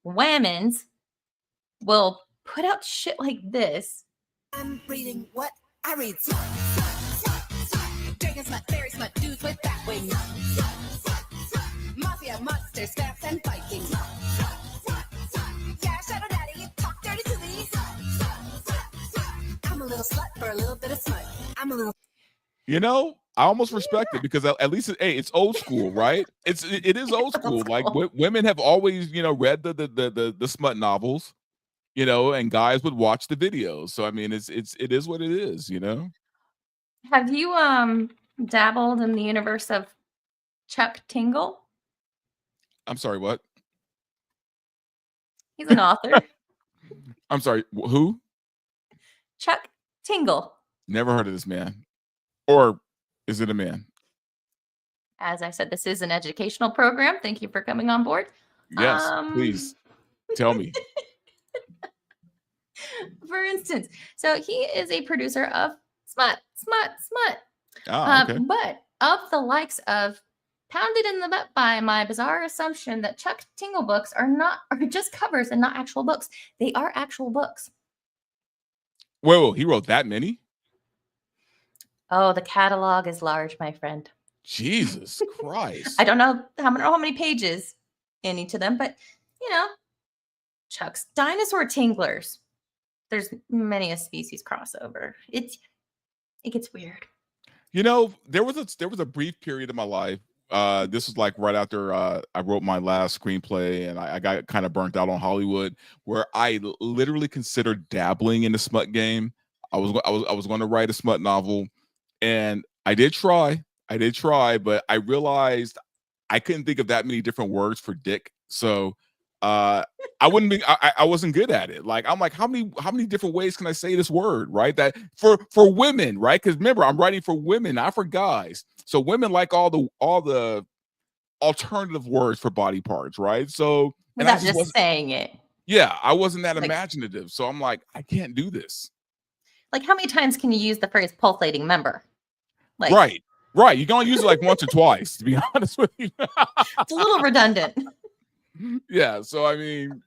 women's will put out shit like this. I'm reading what I read. Dragons, smut, fairy smut, dudes with bat wings. Mafia, monsters, scraps, and Vikings. Yeah, Shadow Daddy, talk dirty to me. I'm a little slut for a little bit of smut. I'm a little. I almost respect it, because at least it's old school, right? It is old school. Like women have always read the smut novels, and guys would watch the videos. So I mean, it is what it is, Have you dabbled in the universe of Chuck Tingle? I'm sorry, what? He's an author. I'm sorry, who? Chuck Tingle. Never heard of this man. Or is it a man? As I said, this is an educational program. Thank you for coming on board. Yes, please tell me. For instance, so he is a producer of smut. Oh, okay. But of the likes of Pounded in the Butt by my bizarre assumption that Chuck Tingle books are just covers and not actual books. They are actual books. Whoa, he wrote that many? Oh, the catalog is large, my friend. Jesus Christ. I don't know how many pages in each of them, but Chuck's Dinosaur Tinglers. There's many a species crossover. It gets weird. There was a brief period in my life. This was like right after I wrote my last screenplay, and I got kind of burnt out on Hollywood, where I literally considered dabbling in the smut game. I was going to write a smut novel, and I did try, but I realized I couldn't think of that many different words for dick. So I wasn't good at it. Like, I'm like, how many different ways can I say this word, right? That for women, right? Because remember, I'm writing for women, not for guys. So women like all the alternative words for body parts, right? So without just saying it. Yeah, I wasn't that imaginative. So I'm like, I can't do this. Like, how many times can you use the phrase pulsating member? Like, right. You can only use it like once or twice, to be honest with you. It's a little redundant. Yeah, so I mean,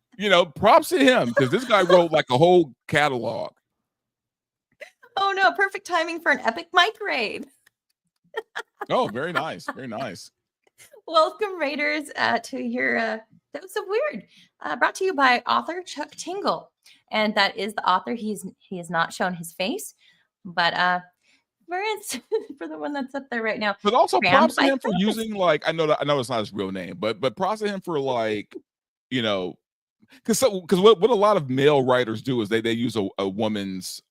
props to him, because this guy wrote like a whole catalog. Oh no, perfect timing for an epic mic raid. Oh, very nice. Very nice. Welcome, Raiders, to your Dose of Weird, brought to you by author Chuck Tingle. And that is the author. He has not shown his face, but for instance, for the one that's up there right now. But also props to him for using, like, I know it's not his real name, but props to him for, like, because what a lot of male writers do is they use a woman's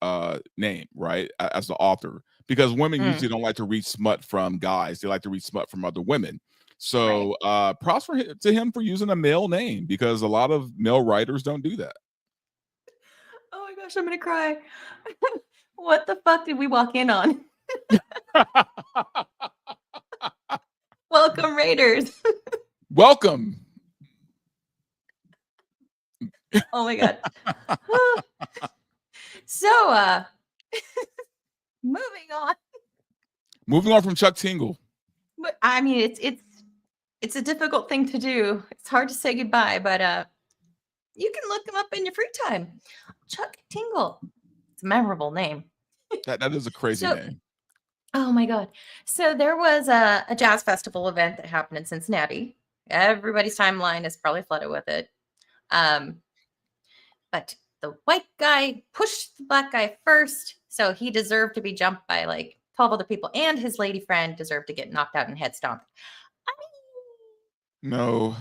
name, right, as the author, because women usually don't like to read smut from guys. They like to read smut from other women. So props to him for using a male name, because a lot of male writers don't do that. Oh my gosh, I'm gonna cry. What the fuck did we walk in on? Welcome, Raiders. Welcome. Oh my god. So moving on from Chuck Tingle. But I mean, it's a difficult thing to do. It's hard to say goodbye, but you can look him up in your free time. Chuck Tingle. It's a memorable name. That is a crazy So, name. oh my God. So there was a jazz festival event that happened in Cincinnati. Everybody's timeline is probably flooded with it. But the white guy pushed the black guy first, so he deserved to be jumped by like 12 other people, and his lady friend deserved to get knocked out and head stomped. No,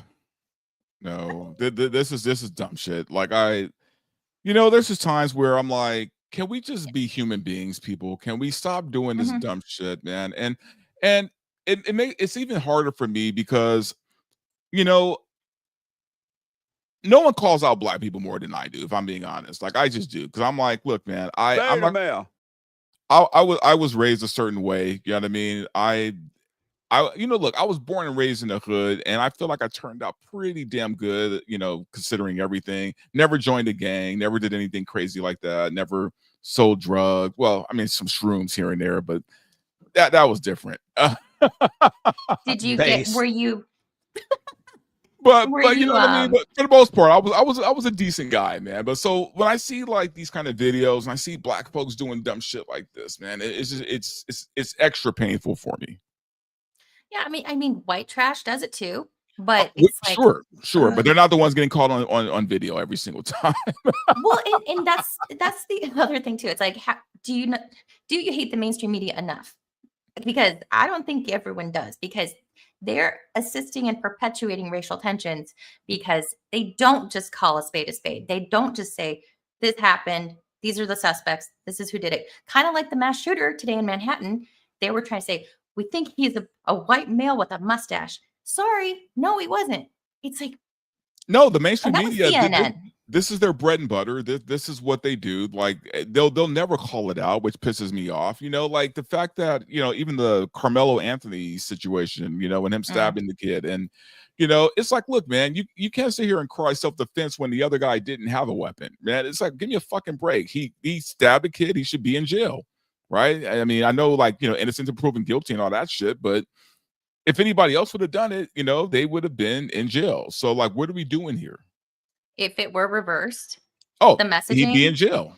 this is dumb shit. Like there's just times where I'm like, can we just be human beings, people? Can we stop doing this dumb shit, man? And it's even harder for me because no one calls out black people more than I do, if I'm being honest. Like I just do, because I'm like, look, man, I'm not. I was raised a certain way. You know what I mean? Look, I was born and raised in the hood, and I feel like I turned out pretty damn good, considering everything. Never joined a gang, never did anything crazy like that, never sold drugs. Well, I mean, some shrooms here and there, but that was different. Did you were you But you know what I mean. But for the most part, I was a decent guy, man. But so when I see like these kind of videos and I see black folks doing dumb shit like this, man, it's extra painful for me. Yeah, I mean, white trash does it too, but sure, but they're not the ones getting caught on video every single time. Well, and that's the other thing too. It's like, do you hate the mainstream media enough? Because I don't think everyone does, because they're assisting and perpetuating racial tensions, because they don't just call a spade a spade. They don't just say, this happened, these are the suspects, this is who did it. Kind of like the mass shooter today in Manhattan. They were trying to say, we think he's a white male with a mustache. Sorry, no, he wasn't. It's like, no, the mainstream and that was media, CNN. this is their bread and butter. This is what they do. Like they'll never call it out, which pisses me off. Like the fact that even the Carmelo Anthony situation, and him stabbing the kid, and it's like, look, man, you can't sit here and cry self-defense when the other guy didn't have a weapon, man. It's like, give me a fucking break. He stabbed a kid. He should be in jail, right? I mean, I know, like, innocent until proven guilty and all that shit, but if anybody else would have done it, they would have been in jail. So, like, what are we doing here? If it were reversed, the messaging, he'd be in jail.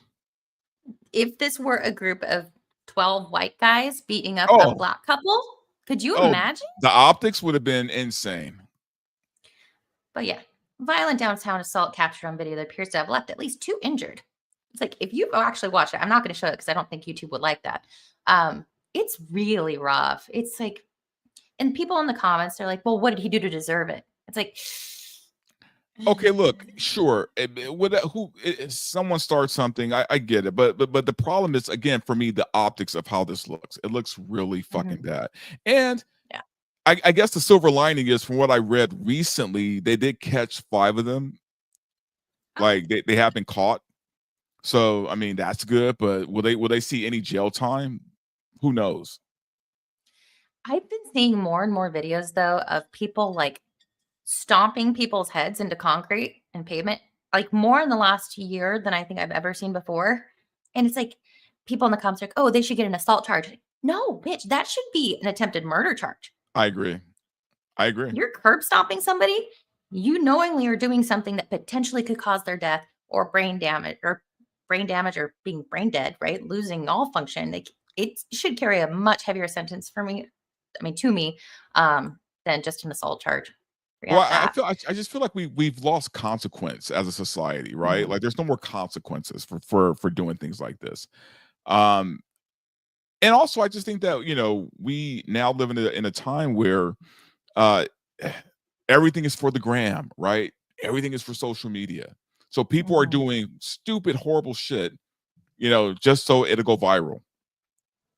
If this were a group of 12 white guys beating up a black couple, could you imagine? The optics would have been insane. But yeah, violent downtown assault captured on video that appears to have left at least 2 injured. It's like, if you actually watch it, I'm not going to show it because I don't think YouTube would like that. It's really rough. It's like, and people in the comments, they're like, well, what did he do to deserve it? It's like, okay, look, sure. Someone starts something, I get it, but the problem is, again, for me, the optics of how this looks. It looks really fucking bad. And yeah, I guess the silver lining is, from what I read recently, they did catch 5 of them. Like they have been caught. So I mean, that's good. But will they see any jail time? Who knows? I've been seeing more and more videos though of people like stomping people's heads into concrete and pavement, like more in the last year than I think I've ever seen before. And it's like, people in the comments are like, oh, they should get an assault charge. No, bitch, that should be an attempted murder charge. I agree. You're curb stomping somebody, you knowingly are doing something that potentially could cause their death or brain damage or being brain dead, right? Losing all function. Like, it should carry a much heavier sentence to me, than just an assault charge. Well, I just feel like we've lost consequence as a society, right? Like, there's no more consequences for doing things like this. And also, I just think that we now live in a time where everything is for the gram, right? Everything is for social media. So people are doing stupid, horrible shit, just so it'll go viral.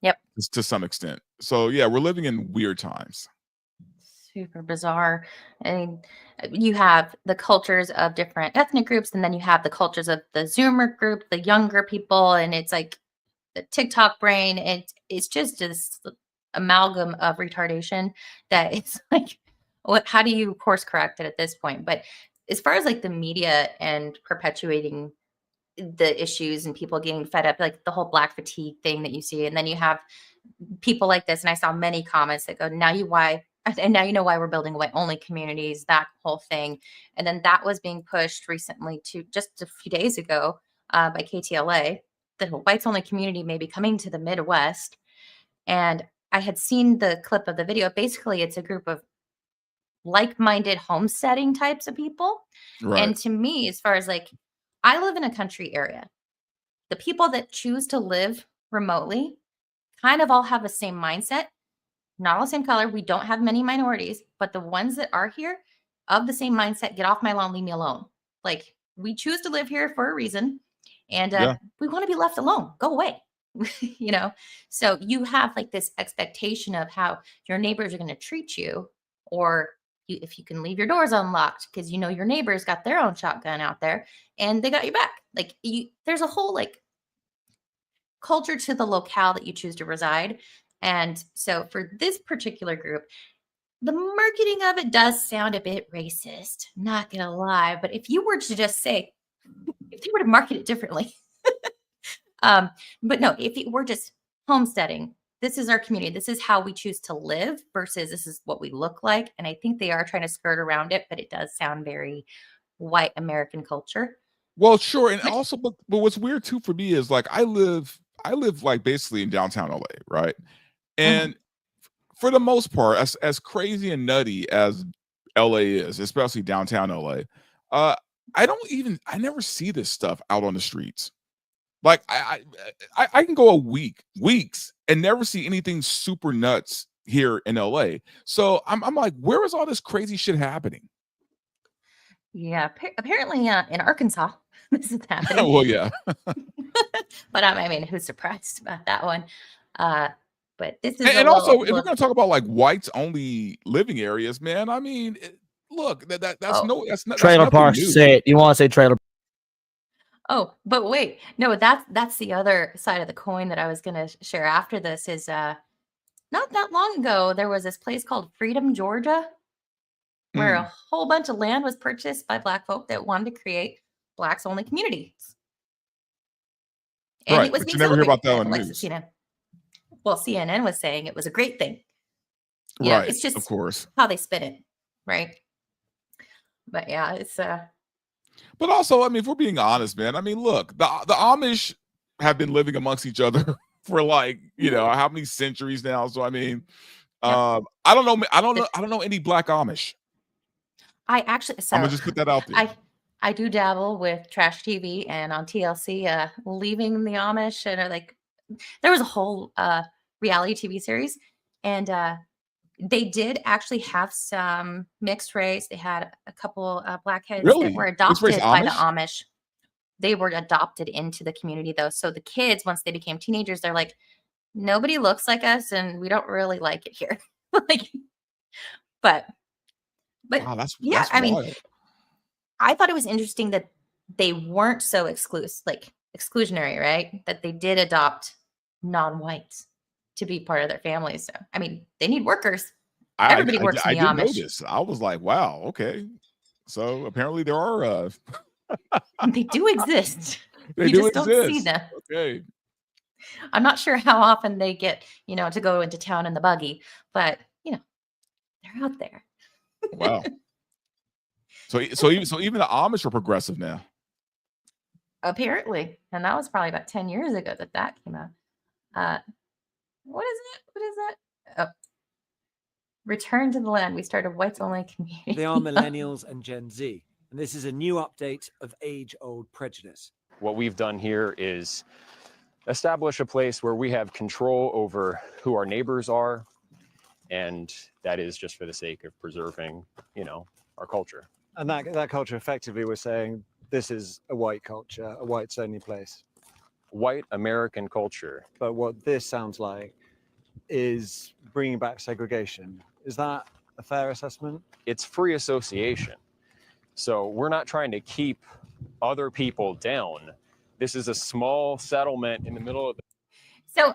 Yep. To some extent. So yeah, we're living in weird times. Super bizarre. And you have the cultures of different ethnic groups, and then you have the cultures of the Zoomer group, the younger people, and it's like the TikTok brain. It's just this amalgam of retardation that it's like, how do you course correct it at this point? But as far as like the media and perpetuating the issues and people getting fed up, like the whole black fatigue thing that you see, and then you have people like this, and I saw many comments that go, now and now you know why we're building white only communities, that whole thing. And then that was being pushed recently to just a few days ago by KTLA. The whites only community may be coming to the Midwest. And I had seen the clip of the video. Basically, it's a group of like-minded homesteading types of people. Right. And to me, as far as like, I live in a country area. The people that choose to live remotely kind of all have the same mindset, not all the same color. We don't have many minorities, but the ones that are here of the same mindset, get off my lawn, leave me alone. Like, we choose to live here for a reason, and we want to be left alone. Go away. You know, so you have like this expectation of how your neighbors are going to treat you, or if you can leave your doors unlocked because you know your neighbors got their own shotgun out there and they got your back. Like, there's a whole like culture to the locale that you choose to reside. And so for this particular group, the marketing of it does sound a bit racist, not gonna lie. But if you were to just say, if you were to market it differently, but no, if it were just homesteading, this is our community, this is how we choose to live versus this is what we look like. And I think they are trying to skirt around it, but it does sound very white American culture. Well, sure. And also, but what's weird too for me is like I live like basically in downtown LA, right? And for the most part, as crazy and nutty as LA is, especially downtown LA, I never see this stuff out on the streets. Like I can go weeks and never see anything super nuts here in LA. So I'm like, where is all this crazy shit happening? Yeah, apparently in Arkansas, this is happening. Well, yeah. But I mean, who's surprised about that one? But this is and also, if we're going to talk about like whites only living areas, man, I mean, look, that's not Trailer parks. new. Say it. You want to say trailer? Oh, but wait, no, that's the other side of the coin that I was going to share after this is not that long ago, there was this place called Freedom, Georgia, where a whole bunch of land was purchased by Black folk that wanted to create Blacks only communities. And right, it was but you never hear about that on the news. Well, CNN was saying it was a great thing. Right, it's just of course how they spin it, right? But yeah, it's But also, I mean, if we're being honest, man, I mean, look, the Amish have been living amongst each other for like, you know, how many centuries now? So I mean, I don't know any Black Amish. I'm gonna just put that out there. I do dabble with trash TV and on TLC, leaving the Amish, and like there was a whole reality TV series, and they did actually have some mixed race. They had a couple Black kids that were adopted by the Amish. They were adopted into the community though. So the kids, once they became teenagers, they're like, nobody looks like us and we don't really like it here. Like, but wow, that's I wild. mean, I thought it was interesting that they weren't so exclusionary, right? That they did adopt non-whites to be part of their families. So, I mean, they need workers. Everybody works in the Amish. I did notice. I was like, wow, okay. So apparently there are they do exist. They you do just exist. don't see them. Okay. I'm not sure how often they get, to go into town in the buggy, but they're out there. Wow. So even the Amish are progressive now. Apparently. And that was probably about 10 years ago that came out. What is that? Oh. Return to the land. We started whites only community. They are millennials and Gen Z. And this is a new update of age-old prejudice. What we've done here is establish a place where we have control over who our neighbors are. And that is just for the sake of preserving, our culture. And that culture, effectively, we're saying this is a white culture, a whites only place. White American culture. But what this sounds like is bringing back segregation. Is that a fair assessment? It's free association. So we're not trying to keep other people down. This is a small settlement in the middle of So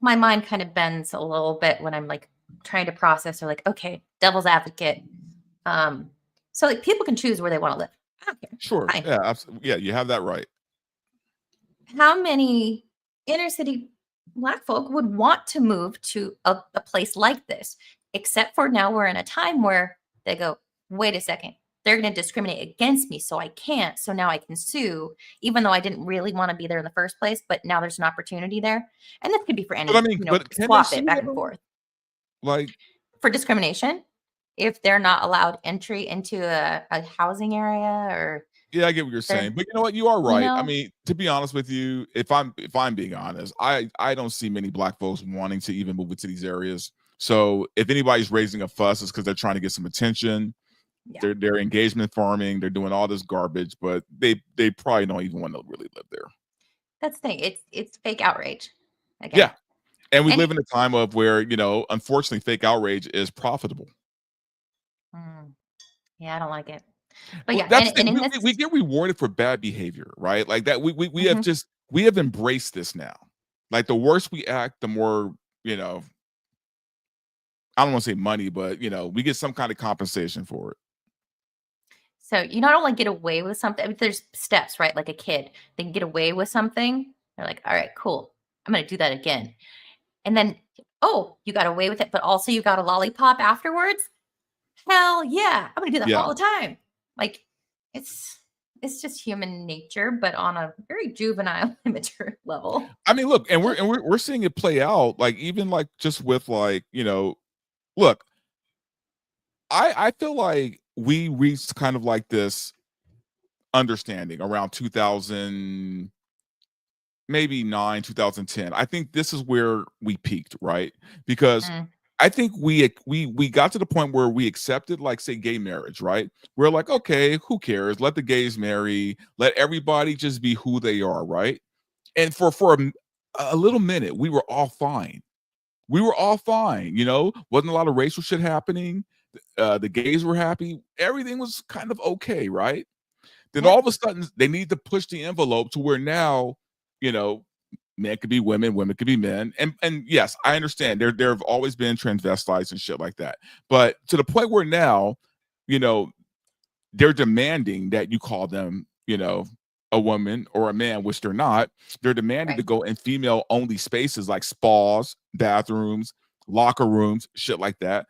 my mind kind of bends a little bit when I'm like trying to process or like, okay, devil's advocate. So like people can choose where they want to live. I don't care. Sure. Fine. Yeah, absolutely. Yeah, you have that right. How many inner city Black folk would want to move to a place like this? except for now we're in a time where they go, wait a second, they're going to discriminate against me, so I can't. So now I can sue, even though I didn't really want to be there in the first place. But now there's an opportunity there, and this could be for any. But I mean, but can swap they it sue back and everyone? forth Like for discrimination if they're not allowed entry into a housing area or. Yeah, I get what you're They're- saying, but you know what? You are right. I know? mean, to be honest with you, if I'm being honest, I don't see many black folks wanting to even move into these areas. So if anybody's raising a fuss, it's because they're trying to get some attention. Yeah. They're engagement farming. They're doing all this garbage, but they probably don't even want to really live there. That's the thing. It's fake outrage. Again. Yeah, and we And- live in a time of where unfortunately, fake outrage is profitable. Yeah, I don't like it. But Well, yeah, that's and the in thing. this, We get rewarded for bad behavior, right? Like that. We Mhm. we have embraced this now. Like the worse we act, the more I don't want to say money, but we get some kind of compensation for it. so you not only get away with something. I mean, there's steps, right? Like a kid, they can get away with something. They're like, all right, cool. I'm going to do that again. And then, oh, you got away with it, but also you got a lollipop afterwards. Hell yeah, I'm going to do that Yeah. all the time. Like it's just human nature, but on a very juvenile, immature level. I mean, look, and we're seeing it play out. Like even like just with look, I feel like we reached kind of like this understanding around 2000, maybe 2010. I think this is where we peaked, right? Because I think we got to the point where we accepted, like, say, gay marriage, right? We're like, okay, who cares? Let the gays marry. Let everybody just be who they are, right? And for a little minute, we were all fine. We were all fine, Wasn't a lot of racial shit happening. The gays were happy. Everything was kind of okay, right? Then all of a sudden, they need to push the envelope to where now, men could be women, women could be men. And yes, I understand there have always been transvestites and shit like that. But to the point where now, they're demanding that you call them, a woman or a man, which they're not. They're demanding to go in female-only spaces like spas, bathrooms, locker rooms, shit like that,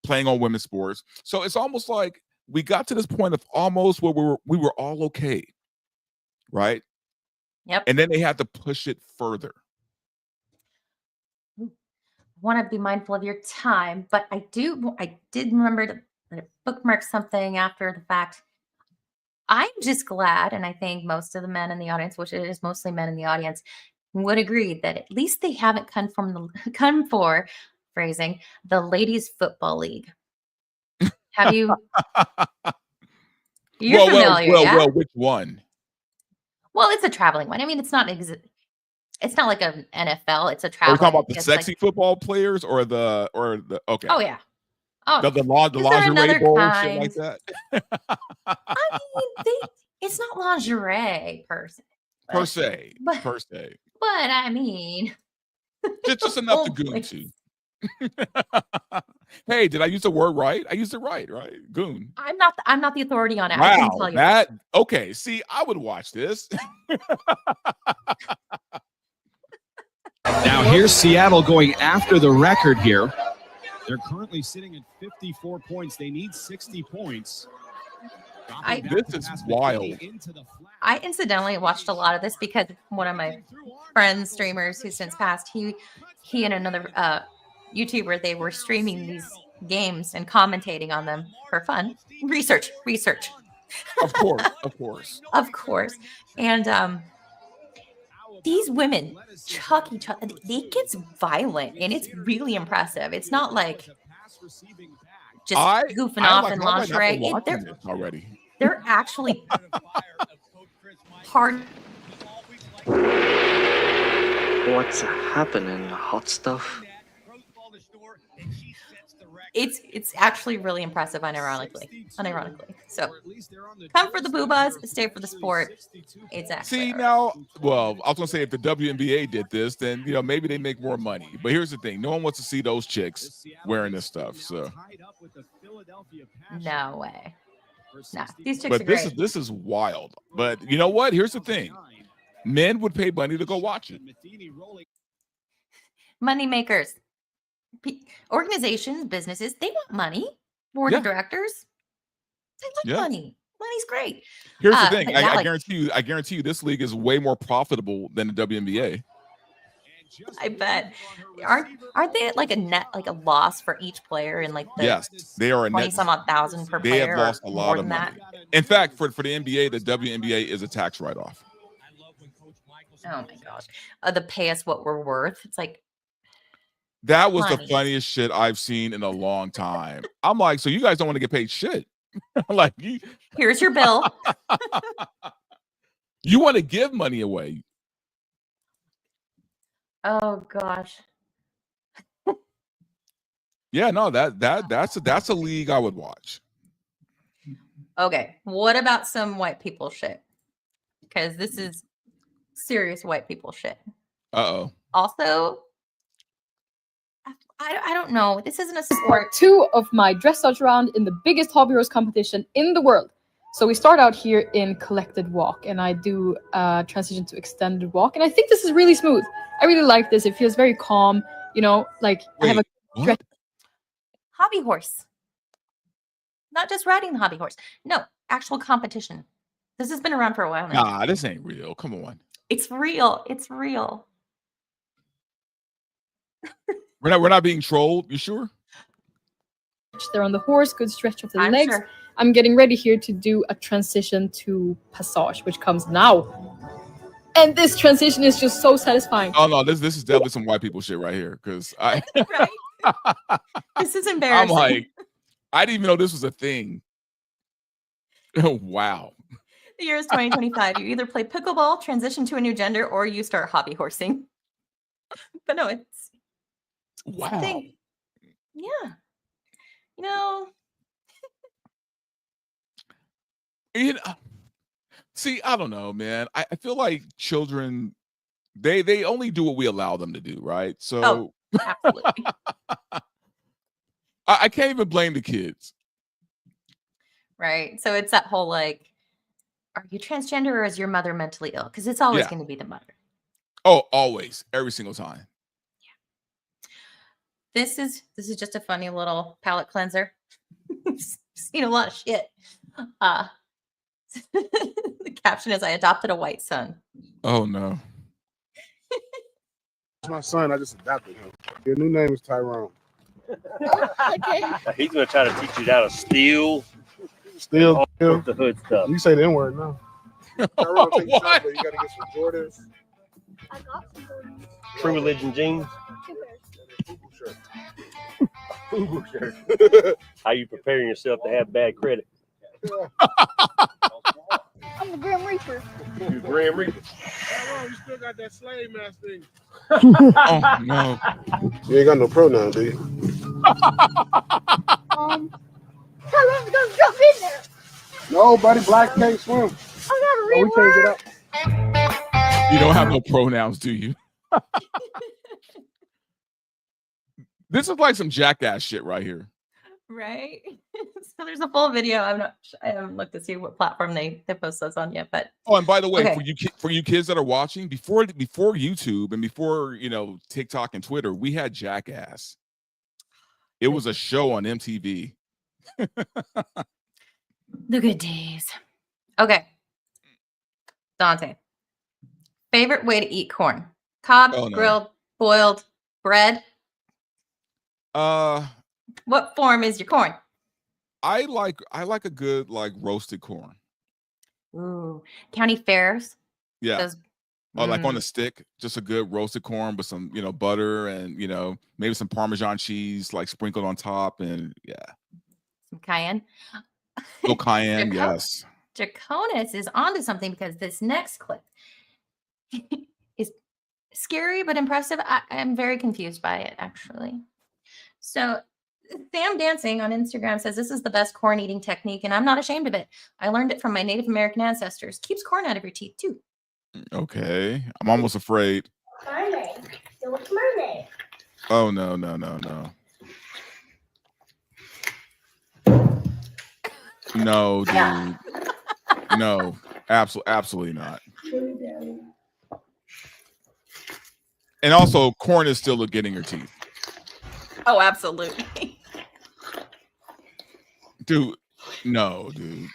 playing on women's sports. So it's almost like we got to this point of almost where we were all okay, right? Yep. And then they had to push it further. Want to be mindful of your time, but I did remember to bookmark something after the fact. I'm just glad, and I think most of the men in the audience, which it is mostly men in the audience, would agree that at least they haven't come for phrasing the ladies football league. Have you? You're familiar, yeah? Well, which one? Well, it's a traveling one. I mean, it's not it's not like an NFL. It's a Are we traveling. talking about the it's sexy football players or the okay? Oh yeah. Oh, the is there lingerie another bowl and shit like kind? that. I mean, it's not lingerie per se. per se. But I mean, Just enough to Oh, goon please. to. Hey, did I use the word right? I used it right? Goon. I'm not the authority on it. I can Wow, tell you. Matt. Okay, see, I would watch this. Now here's Seattle going after the record here. They're currently sitting at 54 points. They need 60 points. This is wild. I incidentally watched a lot of this because one of my friends, streamers who since passed, he and another YouTuber, they were streaming these games and commentating on them for fun. Research. Of course. Of course. And these women chuck each other. It gets violent and it's really impressive. It's not like just goofing off in lingerie. Already. They're actually hard. What's happening, hot stuff? It's actually really impressive, unironically. So come for the boobas, stay for the sport. It's actually See now, well, I was gonna say if the WNBA did this, then maybe they make more money. But here's the thing: no one wants to see those chicks wearing this stuff. So no way. Nah, these chicks but are great. this is wild. But you know what? Here's the thing: men would pay money to go watch it. Money makers. organizations, businesses, they want money. Board of directors, they like money. Money's great. Here's the thing. but yeah, I guarantee you this league is way more profitable than the WNBA. I bet. Aren't they at like a net, like a loss for each player, and like the Yes, they are a 20 net. some odd thousand per They player? have lost a or lot more of than money. that? In fact, for the NBA, the WNBA is a tax write-off. Oh my gosh. The pay us what we're worth. It's like That was the money. funniest shit I've seen in a long time. I'm like, so you guys don't want to get paid shit? Like, Here's your bill. you want to give money away? Oh gosh. Yeah, no, that's a league I would watch. Okay. What about some white people shit? Because this is serious white people shit. Uh-oh. Also, I don't know. This isn't a sport. Part 2 of my dressage round in the biggest hobby horse competition in the world. So we start out here in collected walk, and I do transition to extended walk, and I think this is really smooth. I really like this. It feels very calm. You know, like I have a what? Hobby horse. Not just riding the hobby horse. No, actual competition. This has been around for a while now. Nah, this ain't real. Come on. It's real. It's real. We're not being trolled. You sure? They're on the horse, good stretch of the I'm legs. sure. I'm getting ready here to do a transition to passage, which comes now. And this transition is just so satisfying. Oh no, this is definitely some white people shit right here. Because This is I'm embarrassing. like, I didn't even know this was a thing. Wow. The year is 2025. You either play pickleball, transition to a new gender, or you start hobby horsing. But no, it's a Wow. thing. Yeah. You know, See, I don't know, man. I feel like children, they only do what we allow them to do, right? So absolutely. I can't even blame the kids. Right. So it's that whole like, are you transgender or is your mother mentally ill? Because it's always Yeah. going to be the mother. Oh, always, every single time. This is just a funny little palate cleanser. Seen a lot of shit. The caption is, I adopted a white son. Oh no. My son, I just adopted him. Your new name is Tyrone. Okay. He's gonna try to teach you how to steal. Still, all the hood stuff. You say the N word now. Tyrone, take your shot, but you gotta get some Jordans. I got some Jordans. True Religion jeans. Fubu shirt. How you preparing yourself to have bad credit? I'm the Grim Reaper. You Grim Reaper. Tyrone, you still got that slave mask thing. Oh no. You ain't got no pronoun, do you? Tell them to go jump in there. No, buddy, black can't swim. I got a No, real we can't get word. up. You don't have no pronouns, do you? This is like some jackass shit right here. Right. So there's a full video. I haven't looked to see what platform they post those on yet, but Oh, and by the way, okay. for you kids that are watching, before YouTube and before TikTok and Twitter, we had Jackass. It was a show on MTV. The good days. Okay. Dante. Favorite way to eat corn? Cob, Oh, no. grilled, boiled, bread? What form is your corn? I like a good like roasted corn. Ooh, county fairs. Yeah. Those, Or like on a stick, just a good roasted corn with some, butter and maybe some Parmesan cheese like sprinkled on top, and yeah. some cayenne. Little cayenne, Jaco- yes. Draconis is onto something because this next clip is scary but impressive. I'm very confused by it, actually. So Sam Dancing on Instagram says this is the best corn eating technique, and I'm not ashamed of it. I learned it from my Native American ancestors. Keeps corn out of your teeth too. Okay. I'm almost afraid. Mermaid. Still with mermaid. Oh no. No, dude. No, absolutely not. And also, corn is still a get in your teeth. Oh, absolutely. Dude, no, dude.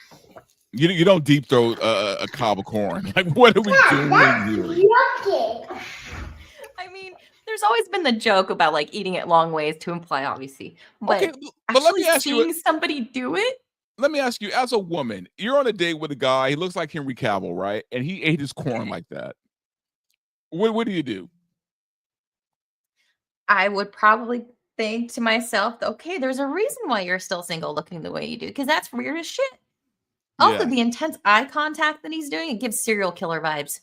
You don't deep throat a cob of corn. Like, what are we doing here? Yucky. I mean, there's always been the joke about like eating it long ways to imply obviously, but Okay, but let actually me ask you. seeing somebody do it. Let me ask you, as a woman, you're on a date with a guy. He looks like Henry Cavill, right? And he ate his corn like that. What do you do? I would probably think to myself, okay, there's a reason why you're still single looking the way you do, because that's weird as shit. Also, Yeah. the intense eye contact that he's doing, it gives serial killer vibes.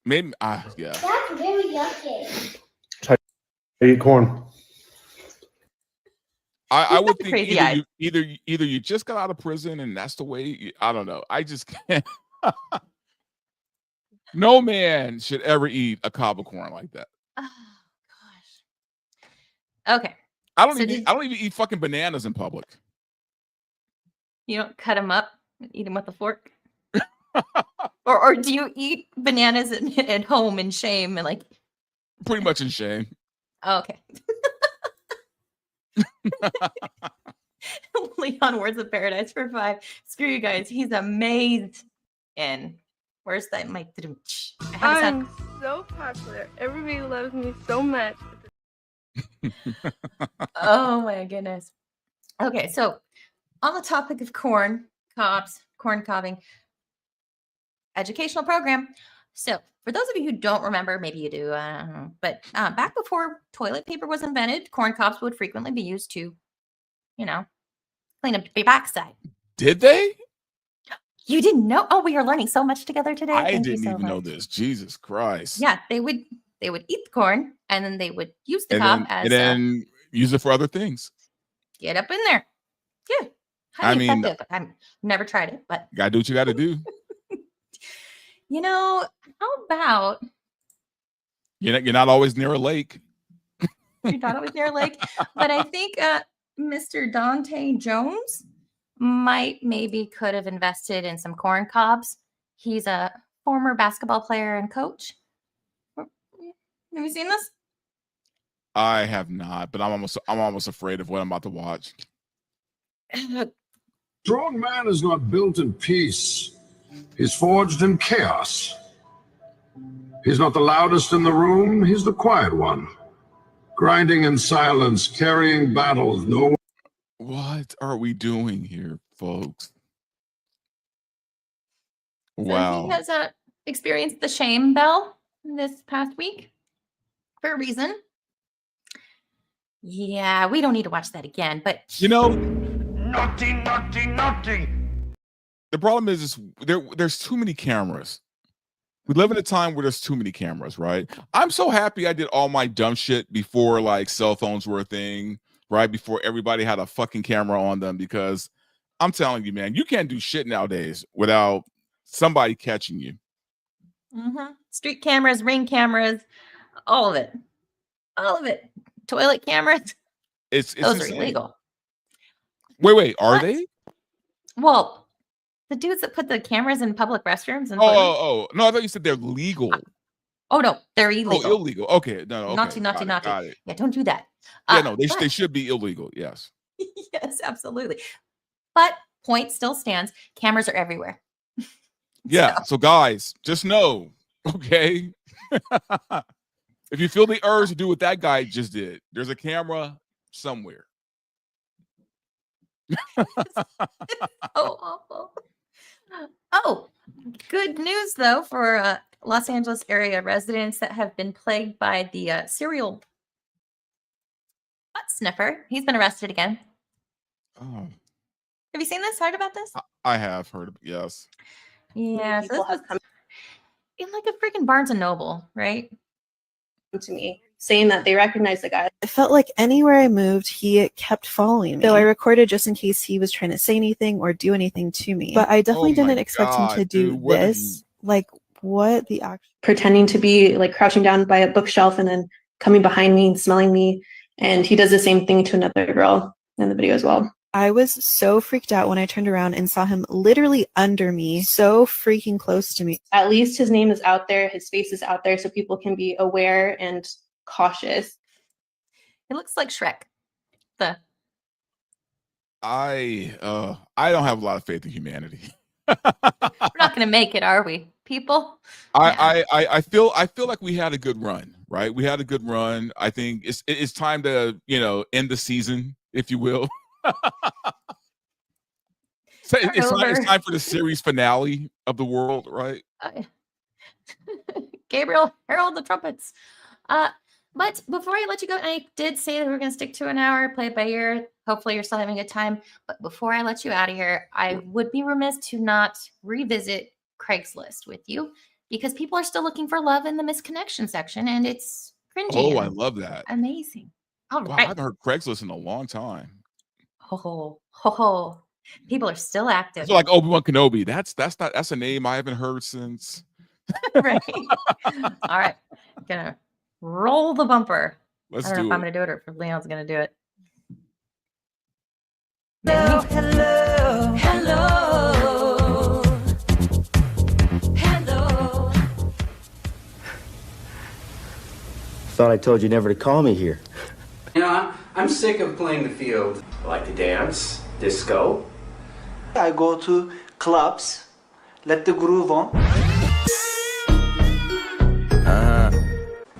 Maybe yeah. That's very yucky. Eat corn. I would the think crazy either you just got out of prison and that's the way. I don't know. I just can't. No man should ever eat a cob of corn like that. Oh gosh. Okay. I don't So even eat fucking bananas in public. You don't cut them up and eat them with a fork? or do you eat bananas at home in shame and like Pretty much in shame. oh, okay. Leon, Words of Paradise for 5. Screw you guys. He's amazed. And where's that mic? I'm so popular. Everybody loves me so much. Oh my goodness. Okay, so on the topic of corn cobbing, educational program. So for those of you who don't remember, maybe you do, I don't know, but back before toilet paper was invented, corn cobs would frequently be used to, clean up your backside. Did they? You didn't know? Oh, we are learning so much together today. I Thank you didn't so even know much. this. Jesus Christ. Yeah, they would eat the corn and then they would use the And cob then, as and then use it for other things. get up in there. Yeah. I Highly mean, effective. I've never tried it, but gotta do what you gotta do. how about You're not always near a lake. you're not always near a lake, but I think Mr. Dante Jones maybe could have invested in some corn cobs. He's a former basketball player and coach. Have you seen this? I have not, but I'm almost afraid of what I'm about to watch. Strong man is not built in peace. He's forged in chaos. He's not the loudest in the room. He's the quiet one. Grinding in silence, carrying battles. No. What are we doing here, folks? So Wow. he has experienced the shame bell this past week for a reason. Yeah, we don't need to watch that again, but Naughty, naughty, naughty. The problem is there's too many cameras. We live in a time where there's too many cameras, right? I'm so happy I did all my dumb shit before like cell phones were a thing, right? Before everybody had a fucking camera on them, because I'm telling you, man, you can't do shit nowadays without somebody catching you. street cameras, ring cameras, all of it. Toilet cameras, It's those insane. are illegal. Wait, are they? Well, the dudes that put the cameras in public restrooms and Oh, no, I thought you said they're legal. oh no, they're illegal. Oh, illegal. Okay, no, okay. Naughty. Got it. Yeah, don't do that. Yeah, no, they but- should be illegal. Yes. Yes, absolutely. But point still stands. Cameras are everywhere. Yeah. So guys, just know, okay. If you feel the urge to do what that guy just did, there's a camera somewhere. Oh, awful. Oh, good news though for Los Angeles area residents that have been plagued by the serial butt sniffer. He's been arrested again. Oh, Have you seen this? Heard about this? I have heard of yes. Yeah, so this was in like a freaking Barnes and Noble, right? To me, saying that they recognize the guy. It felt like anywhere I moved, he kept following me. So I recorded just in case he was trying to say anything or do anything to me. But I definitely didn't expect him to do this. Like, what the actual pretending to be like crouching down by a bookshelf and then coming behind me and smelling me. And he does the same thing to another girl in the video as well. I was so freaked out when I turned around and saw him literally under me, so freaking close to me. At least his name is out there, his face is out there, so people can be aware and cautious. He looks like Shrek. The I don't have a lot of faith in humanity. we're not going to make it, are we, people? I feel like we had a good run, right? We had a good run. I think it's time to end the season, if you will. So it's time for the series finale of the world, right? Gabriel, herald the trumpets. But before I let you go, I did say that we're going to stick to an hour, play it by ear. Hopefully you're still having a good time. But before I let you out of here, I would be remiss to not revisit Craigslist with you because people are still looking for love in the misconnection section, and it's cringy. Oh, I and love that. amazing. All Wow, I right. haven't heard Craigslist in a long time. Ho. People are still active. It's like Obi-Wan Kenobi. That's a name I haven't heard since. Right. All right. Gonna roll the bumper. Let's I don't know do if I'm it. gonna do it or if Leon's gonna do it. Thought I told you never to call me here. You know, I'm sick of playing the field. I like to dance, disco. I go to clubs, let the groove on.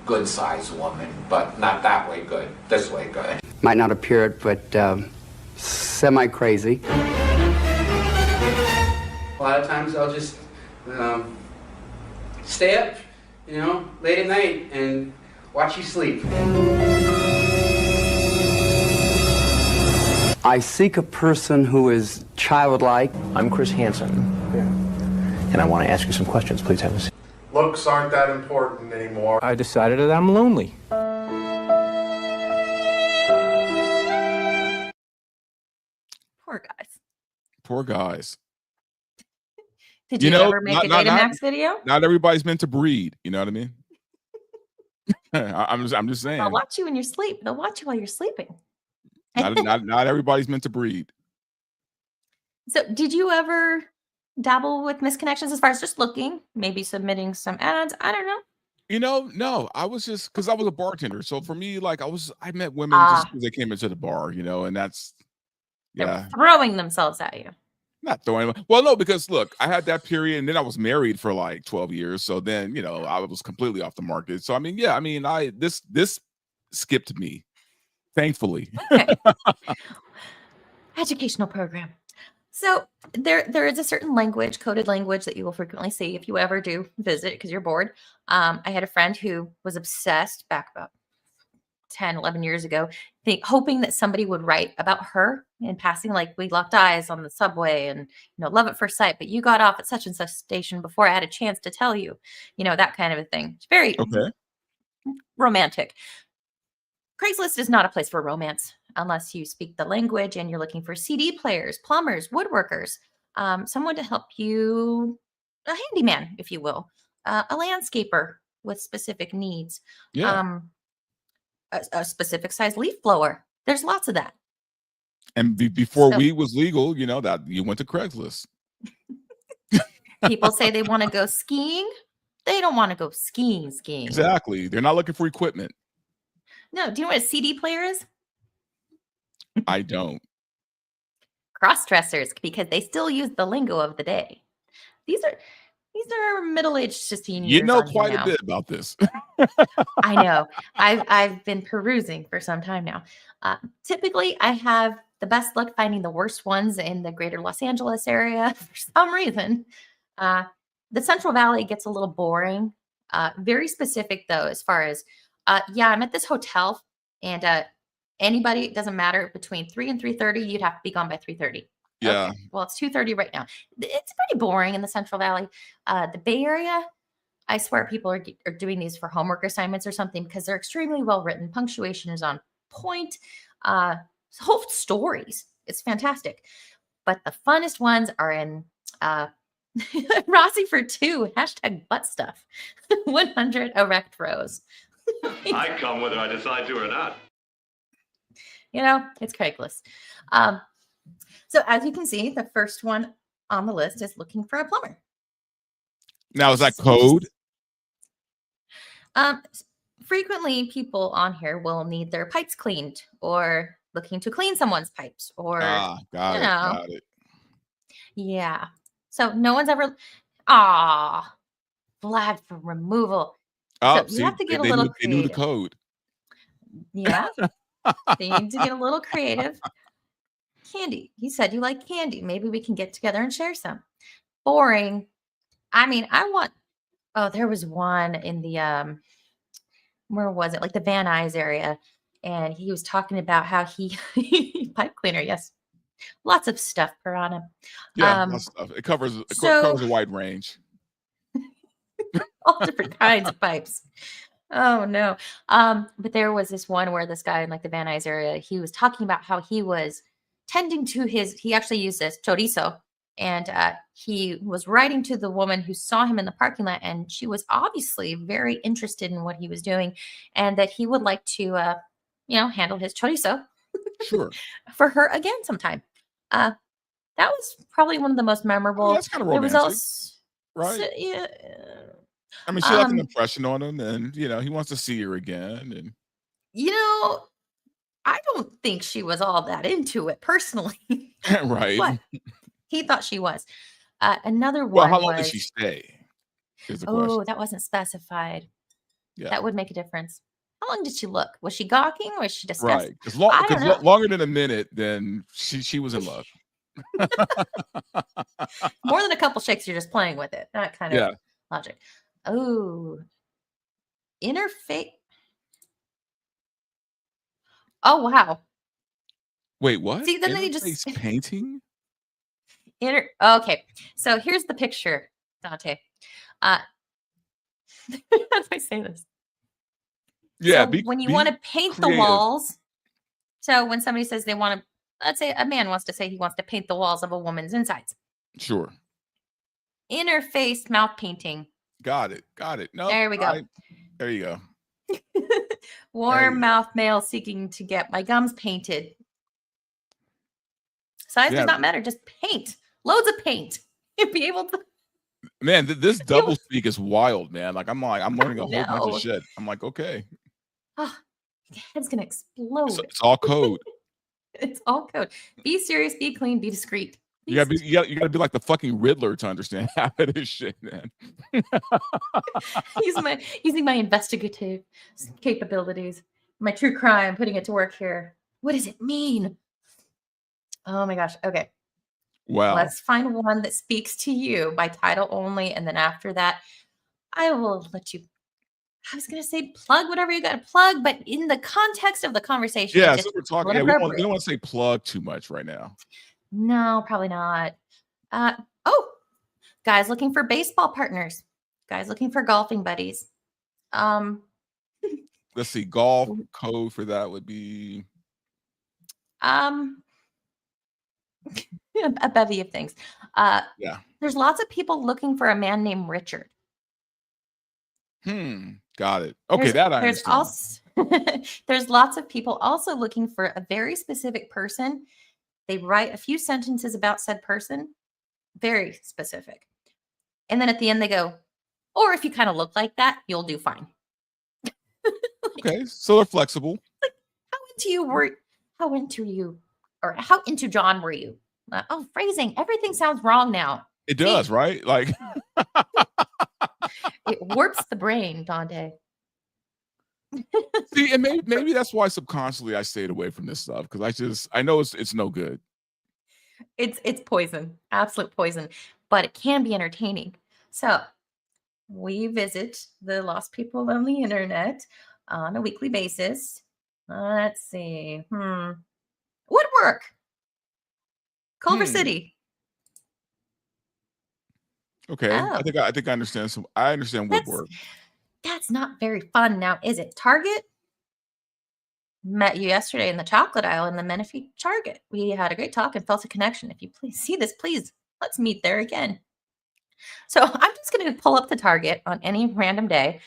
Good sized woman, but not that way good. This way good. Might not appear it, but semi-crazy. A lot of times I'll just stay up, late at night and watch you sleep. I seek a person who is childlike. I'm Chris Hansen. And I want to ask you some questions. Please have a seat. Looks aren't that important anymore. I decided that I'm lonely. Poor guys. Did you ever make a Datamax video? Not everybody's meant to breed. You know what I mean? I'm just saying. They'll watch you when you're asleep. They'll watch you while you're sleeping. Not everybody's meant to breed. So did you ever dabble with misconnections as far as just looking, maybe submitting some ads? I don't know. No, I was just because I was a bartender. So for me, like I met women just because they came into the bar, and that's They're throwing themselves at you. not throwing them. Well, no, because look, I had that period and then I was married for like 12 years. So then, I was completely off the market. So this skipped me, thankfully. Okay. Educational program. So there is a certain language, coded language, that you will frequently see if you ever do visit because you're bored. I had a friend who was obsessed back about 10, 11 years ago, hoping that somebody would write about her in passing, like we locked eyes on the subway and, love at first sight, but you got off at such and such station before I had a chance to tell you, that kind of a thing. It's very romantic. Craigslist is not a place for romance unless you speak the language and you're looking for CD players, plumbers, woodworkers, someone to help you, a handyman, if you will, a landscaper with specific needs. Yeah. A specific size leaf blower. There's lots of that. And before weed was legal, that you went to Craigslist. People say they want to go skiing. They don't want to go skiing. Exactly. They're not looking for equipment. No. Do you know what a CD player is? I don't. Cross-dressers, because they still use the lingo of the day. These are middle-aged to seniors. You know quite a bit about this. I know. I've been perusing for some time now. Typically, I have the best luck finding the worst ones in the greater Los Angeles area for some reason. The Central Valley gets a little boring. Very specific, though, as far as, I'm at this hotel, and anybody, it doesn't matter, between 3 and 3:30, you'd have to be gone by 3:30. Yeah. Okay. Well, it's 2:30 right now. It's pretty boring in the Central Valley. The Bay Area, I swear people are doing these for homework assignments or something because they're extremely well written. Punctuation is on point. Whole stories. It's fantastic. But the funnest ones are in Rossi for 2, #butt stuff. 100 erect rows. I come whether I decide to or not. It's Craigslist. So as you can see, the first one on the list is looking for a plumber. Now, is that code? frequently people on here will need their pipes cleaned or looking to clean someone's pipes or, Got it. Yeah. So no one's ever, flagged for removal. So you See, have to get a they little knew the creative. code. Yeah. They need to get a little creative. Candy. You said you like candy. Maybe we can get together and share some. Boring. I mean, there was one in the where was it? Like the Van Nuys area. And he was talking about how he pipe cleaner, yes. Lots of stuff, Piranha. Yeah, lots of stuff. It covers a wide range. All different kinds of pipes. Oh no. But there was this one where this guy in like the Van Nuys area, he was talking about how he was tending to he actually used this chorizo, and he was writing to the woman who saw him in the parking lot, and she was obviously very interested in what he was doing, and that he would like to handle his chorizo Sure. for her again sometime. That was probably one of the most memorable. That's kind of There romantic, was right? so, yeah. I mean, she left an impression on him, and he wants to see her again. And I don't think she was all that into it personally. right. But he thought she was. Another one. Well, how long did she stay? Is the question. That wasn't specified. Yeah. That would make a difference. How long did she look? Was she gawking? Was she disgusted? Right. Because longer than a minute, then she was in love. More than a couple shakes, you're just playing with it. That kind of logic. Oh, interface. Oh wow. Wait, what? See, then they just painting. Okay, so here's the picture, Dante. How do I say this? Yeah, so when you want to paint the walls. So when somebody says they want to, let's say a man wants to say he wants to paint the walls of a woman's insides. Sure. Interface mouth painting. Got it. No, there we go. There you go. Warm mouth male seeking to get my gums painted. Size does not matter. Just paint. Loads of paint. You'll be able to. Man, this double speak is wild, man. Like I'm learning a whole bunch of shit. I'm like, okay. Oh, your head's gonna explode. So it's all code. It's all code. Be serious. Be clean. Be discreet. You gotta be like the fucking Riddler to understand half of this shit, man. using my investigative capabilities, my true crime, putting it to work here. What does it mean? Oh my gosh. Okay. Wow. Let's find one that speaks to you by title only, and then after that, I will let you. I was gonna say plug whatever you got to plug, but in the context of the conversation, yeah. So we're talking. Yeah, we don't want to say plug too much right now. No, probably not. Guys looking for baseball partners. Guys looking for golfing buddies. Let's see. Golf code for that would be a bevy of things. Yeah. There's lots of people looking for a man named Richard. Got it. Okay, I understand. There's lots of people also looking for a very specific person. They write a few sentences about said person, very specific. And then at the end they go, or if you kind of look like that, you'll do fine. Okay, so they're flexible. Like, how into John were you? Phrasing. Everything sounds wrong now. It does, right? Like it warps the brain, Dante. See, and maybe that's why subconsciously I stayed away from this stuff, because I know it's no good. It's poison, absolute poison, but it can be entertaining. So we visit the lost people on the internet on a weekly basis. Let's see. Woodwork. Culver City. Okay. I think I understand I understand woodwork. That's not very fun now, is it? Target? Met you yesterday in the chocolate aisle in the Menifee Target. We had a great talk and felt a connection. If you please see this, please let's meet there again. So I'm just going to pull up the Target on any random day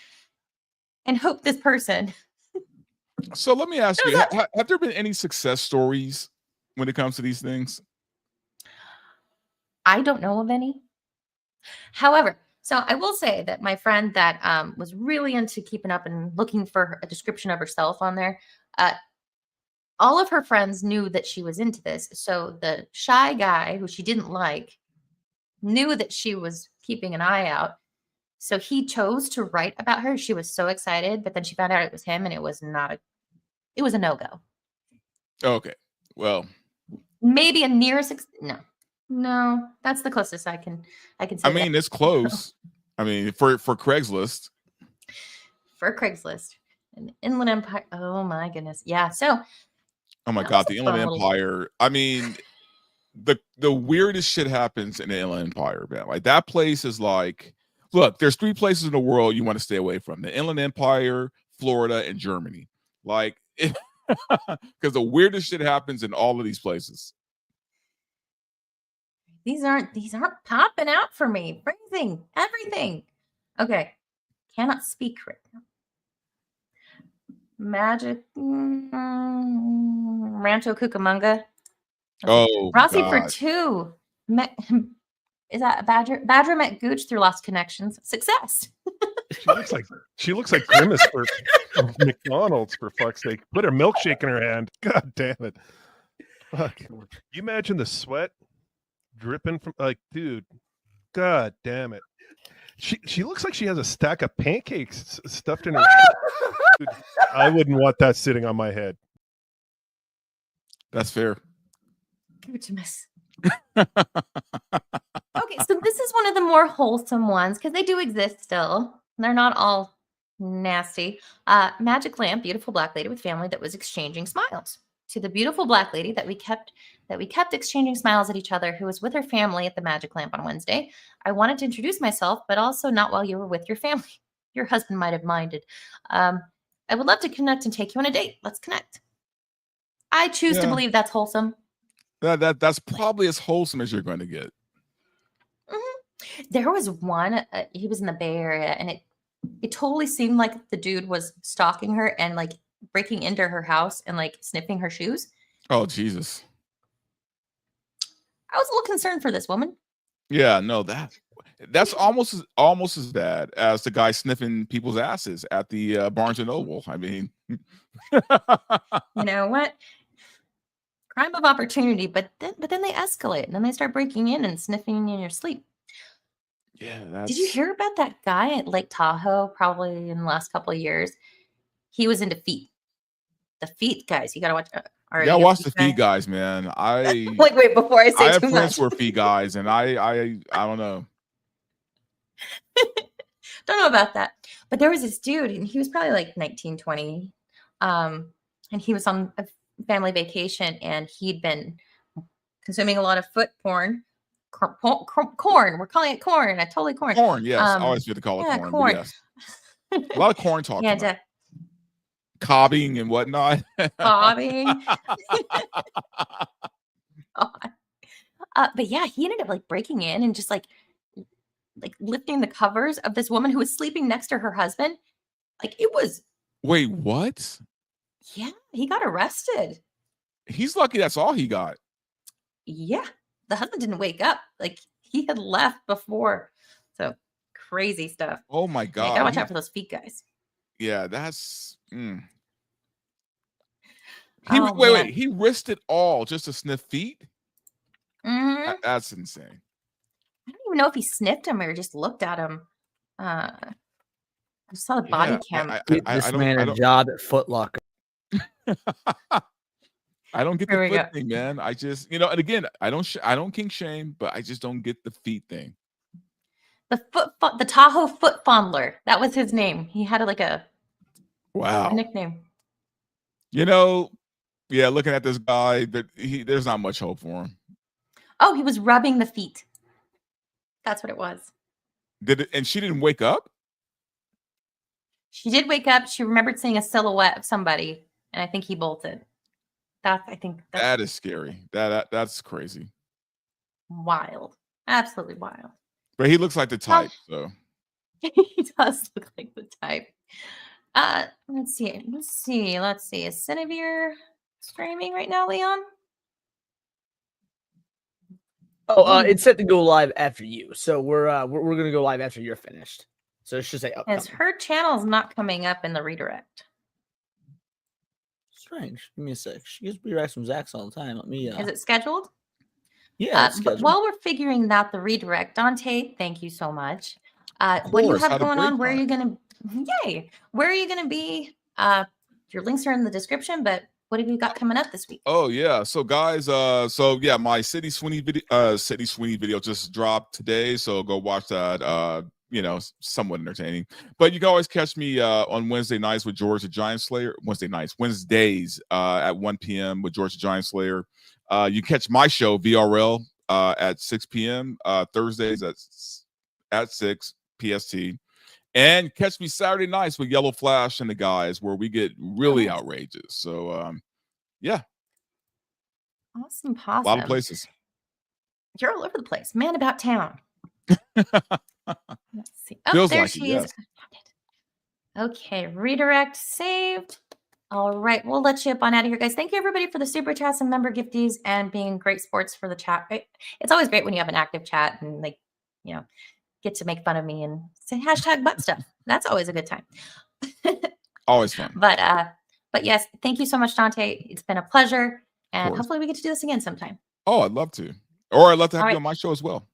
and hope this person. So let me ask you, have there been any success stories when it comes to these things? I don't know of any. However, So I will say that my friend that was really into keeping up and looking for a description of herself on there, all of her friends knew that she was into this. So the shy guy who she didn't like knew that she was keeping an eye out. So he chose to write about her. She was so excited, but then she found out it was him, and it was a no-go. Okay. Well, Maybe a near no, that's the closest I can say. I mean, it's close. I mean, for Craigslist. For Craigslist, an Inland Empire. Oh my goodness, yeah. So, Oh my God, the Inland Empire. I mean, the weirdest shit happens in the Inland Empire, man. Like that place is like, look, there's 3 places in the world you want to stay away from: the Inland Empire, Florida, and Germany. Like, because the weirdest shit happens in all of these places. These aren't popping out for me. Everything. Okay, cannot speak right now. Magic Rancho Cucamonga. Oh, Rossi God. for 2. Is that a Badger? Badger met Gooch through Lost Connections. Success. She looks like Grimace from McDonald's, for fuck's sake. Put her milkshake in her hand. God damn it. Fuck. You imagine the sweat dripping from, like, dude. God damn it. She looks like she has a stack of pancakes stuffed in her. Dude, I wouldn't want that sitting on my head. That's fair. Goochimus. Okay, so this is one of the more wholesome ones because they do exist still. They're not all nasty. Magic Lamp, beautiful black lady with family that was exchanging smiles. To the beautiful black lady that we kept exchanging smiles at each other, who was with her family at the Magic Lamp on Wednesday. I wanted to introduce myself, but also not while you were with your family. Your husband might have minded. I would love to connect and take you on a date. Let's connect. I choose to believe that's wholesome. That's probably as wholesome as you're going to get. There was one, he was in the Bay Area, and it totally seemed like the dude was stalking her and like breaking into her house and like sniffing her shoes. Oh, Jesus. I was a little concerned for this woman. Yeah, no, that's almost as bad as the guy sniffing people's asses at the Barnes and Noble. I mean, you know what? Crime of opportunity, but then they escalate and then they start breaking in and sniffing in your sleep. Yeah, Did you hear about that guy at Lake Tahoe? Probably in the last couple of years, he was into feet. The feet guys, you gotta watch. Yeah, watch the feet guys, man. Like, wait, before I say I have too friends much. who are feet guys, and I don't know. Don't know about that. But there was this dude, and he was probably like 19, 20. And he was on a family vacation, and he'd been consuming a lot of foot porn. Corn. We're calling it corn. I totally corn. Corn, yes. I always used to call it corn. But yes. A lot of corn talk. Yeah, cobbing and whatnot. Cobbing. But yeah, he ended up like breaking in and just like lifting the covers of this woman who was sleeping next to her husband. Like it was. Wait, what? Yeah, he got arrested. He's lucky that's all he got. Yeah, the husband didn't wake up. Like he had left before. So crazy stuff. Oh my God. Yeah, gotta watch out for those feet guys. Yeah, that's. Wait. He risked it all just to sniff feet? Mm-hmm. That's insane. I don't even know if he sniffed him or just looked at him. I saw the body cam. Get this man a job at Foot Locker. I don't get Here the we foot go. thing, man. I just, and again, I don't kink shame, but I just don't get the feet thing. The Tahoe foot fondler. That was his name. He had a nickname. Yeah, looking at this guy, there's not much hope for him. Oh, he was rubbing the feet. That's what it was. And she didn't wake up? She did wake up. She remembered seeing a silhouette of somebody, and I think he bolted. That is scary. That's crazy. Wild. Absolutely wild. But he looks like the type, so. He does look like the type. Let's see. Is Cinevere streaming right now, Leon? Oh, it's set to go live after you. So we're gonna go live after you're finished. So it should say upcoming. As her channel's not coming up in the redirect. Strange. Give me a sec. She gets redirects from Zach's all the time. Let me. Is it scheduled? Yeah, it's But scheduled. while we're figuring out the redirect, Dante, thank you so much. What do you course, have had a going break on? Where are on you gonna? Yay! Where are you gonna be? Your links are in the description. But what have you got coming up this week? Oh yeah, so guys, my City Sweeney video just dropped today, so go watch that. Somewhat entertaining. But you can always catch me on Wednesday nights with George the Giant Slayer. Wednesdays at 1 p.m. with George the Giant Slayer. You catch my show VRL at 6 p.m. Thursdays at 6 PST. And catch me Saturday nights with Yellow Flash and the guys, where we get really outrageous. So yeah. Awesome, A lot of places. You're all over the place. Man about town. Let's see. Oh, Feels there like she it, is. yes. Okay, redirect saved. All right, we'll let you up on out of here, guys. Thank you, everybody, for the super chats and member gifties and being great sports for the chat. It's always great when you have an active chat and they, get to make fun of me and say hashtag butt stuff. That's always a good time. Always fun. But yes, thank you so much, Dante. It's been a pleasure, and course. hopefully we get to do this again sometime. Oh, I'd love to. Or I'd love to have All you right. on my show as well.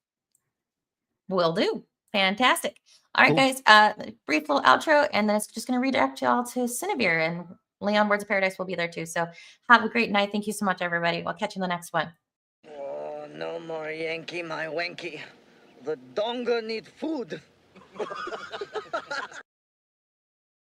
Will do. Fantastic. All right, Cool. guys. Brief little outro, and then it's just going to redirect y'all to Cinevere, and Leon Words of Paradise will be there too. So have a great night. Thank you so much, everybody. We'll catch you in the next one. Oh, no more Yankee, my wanky. The donga need food.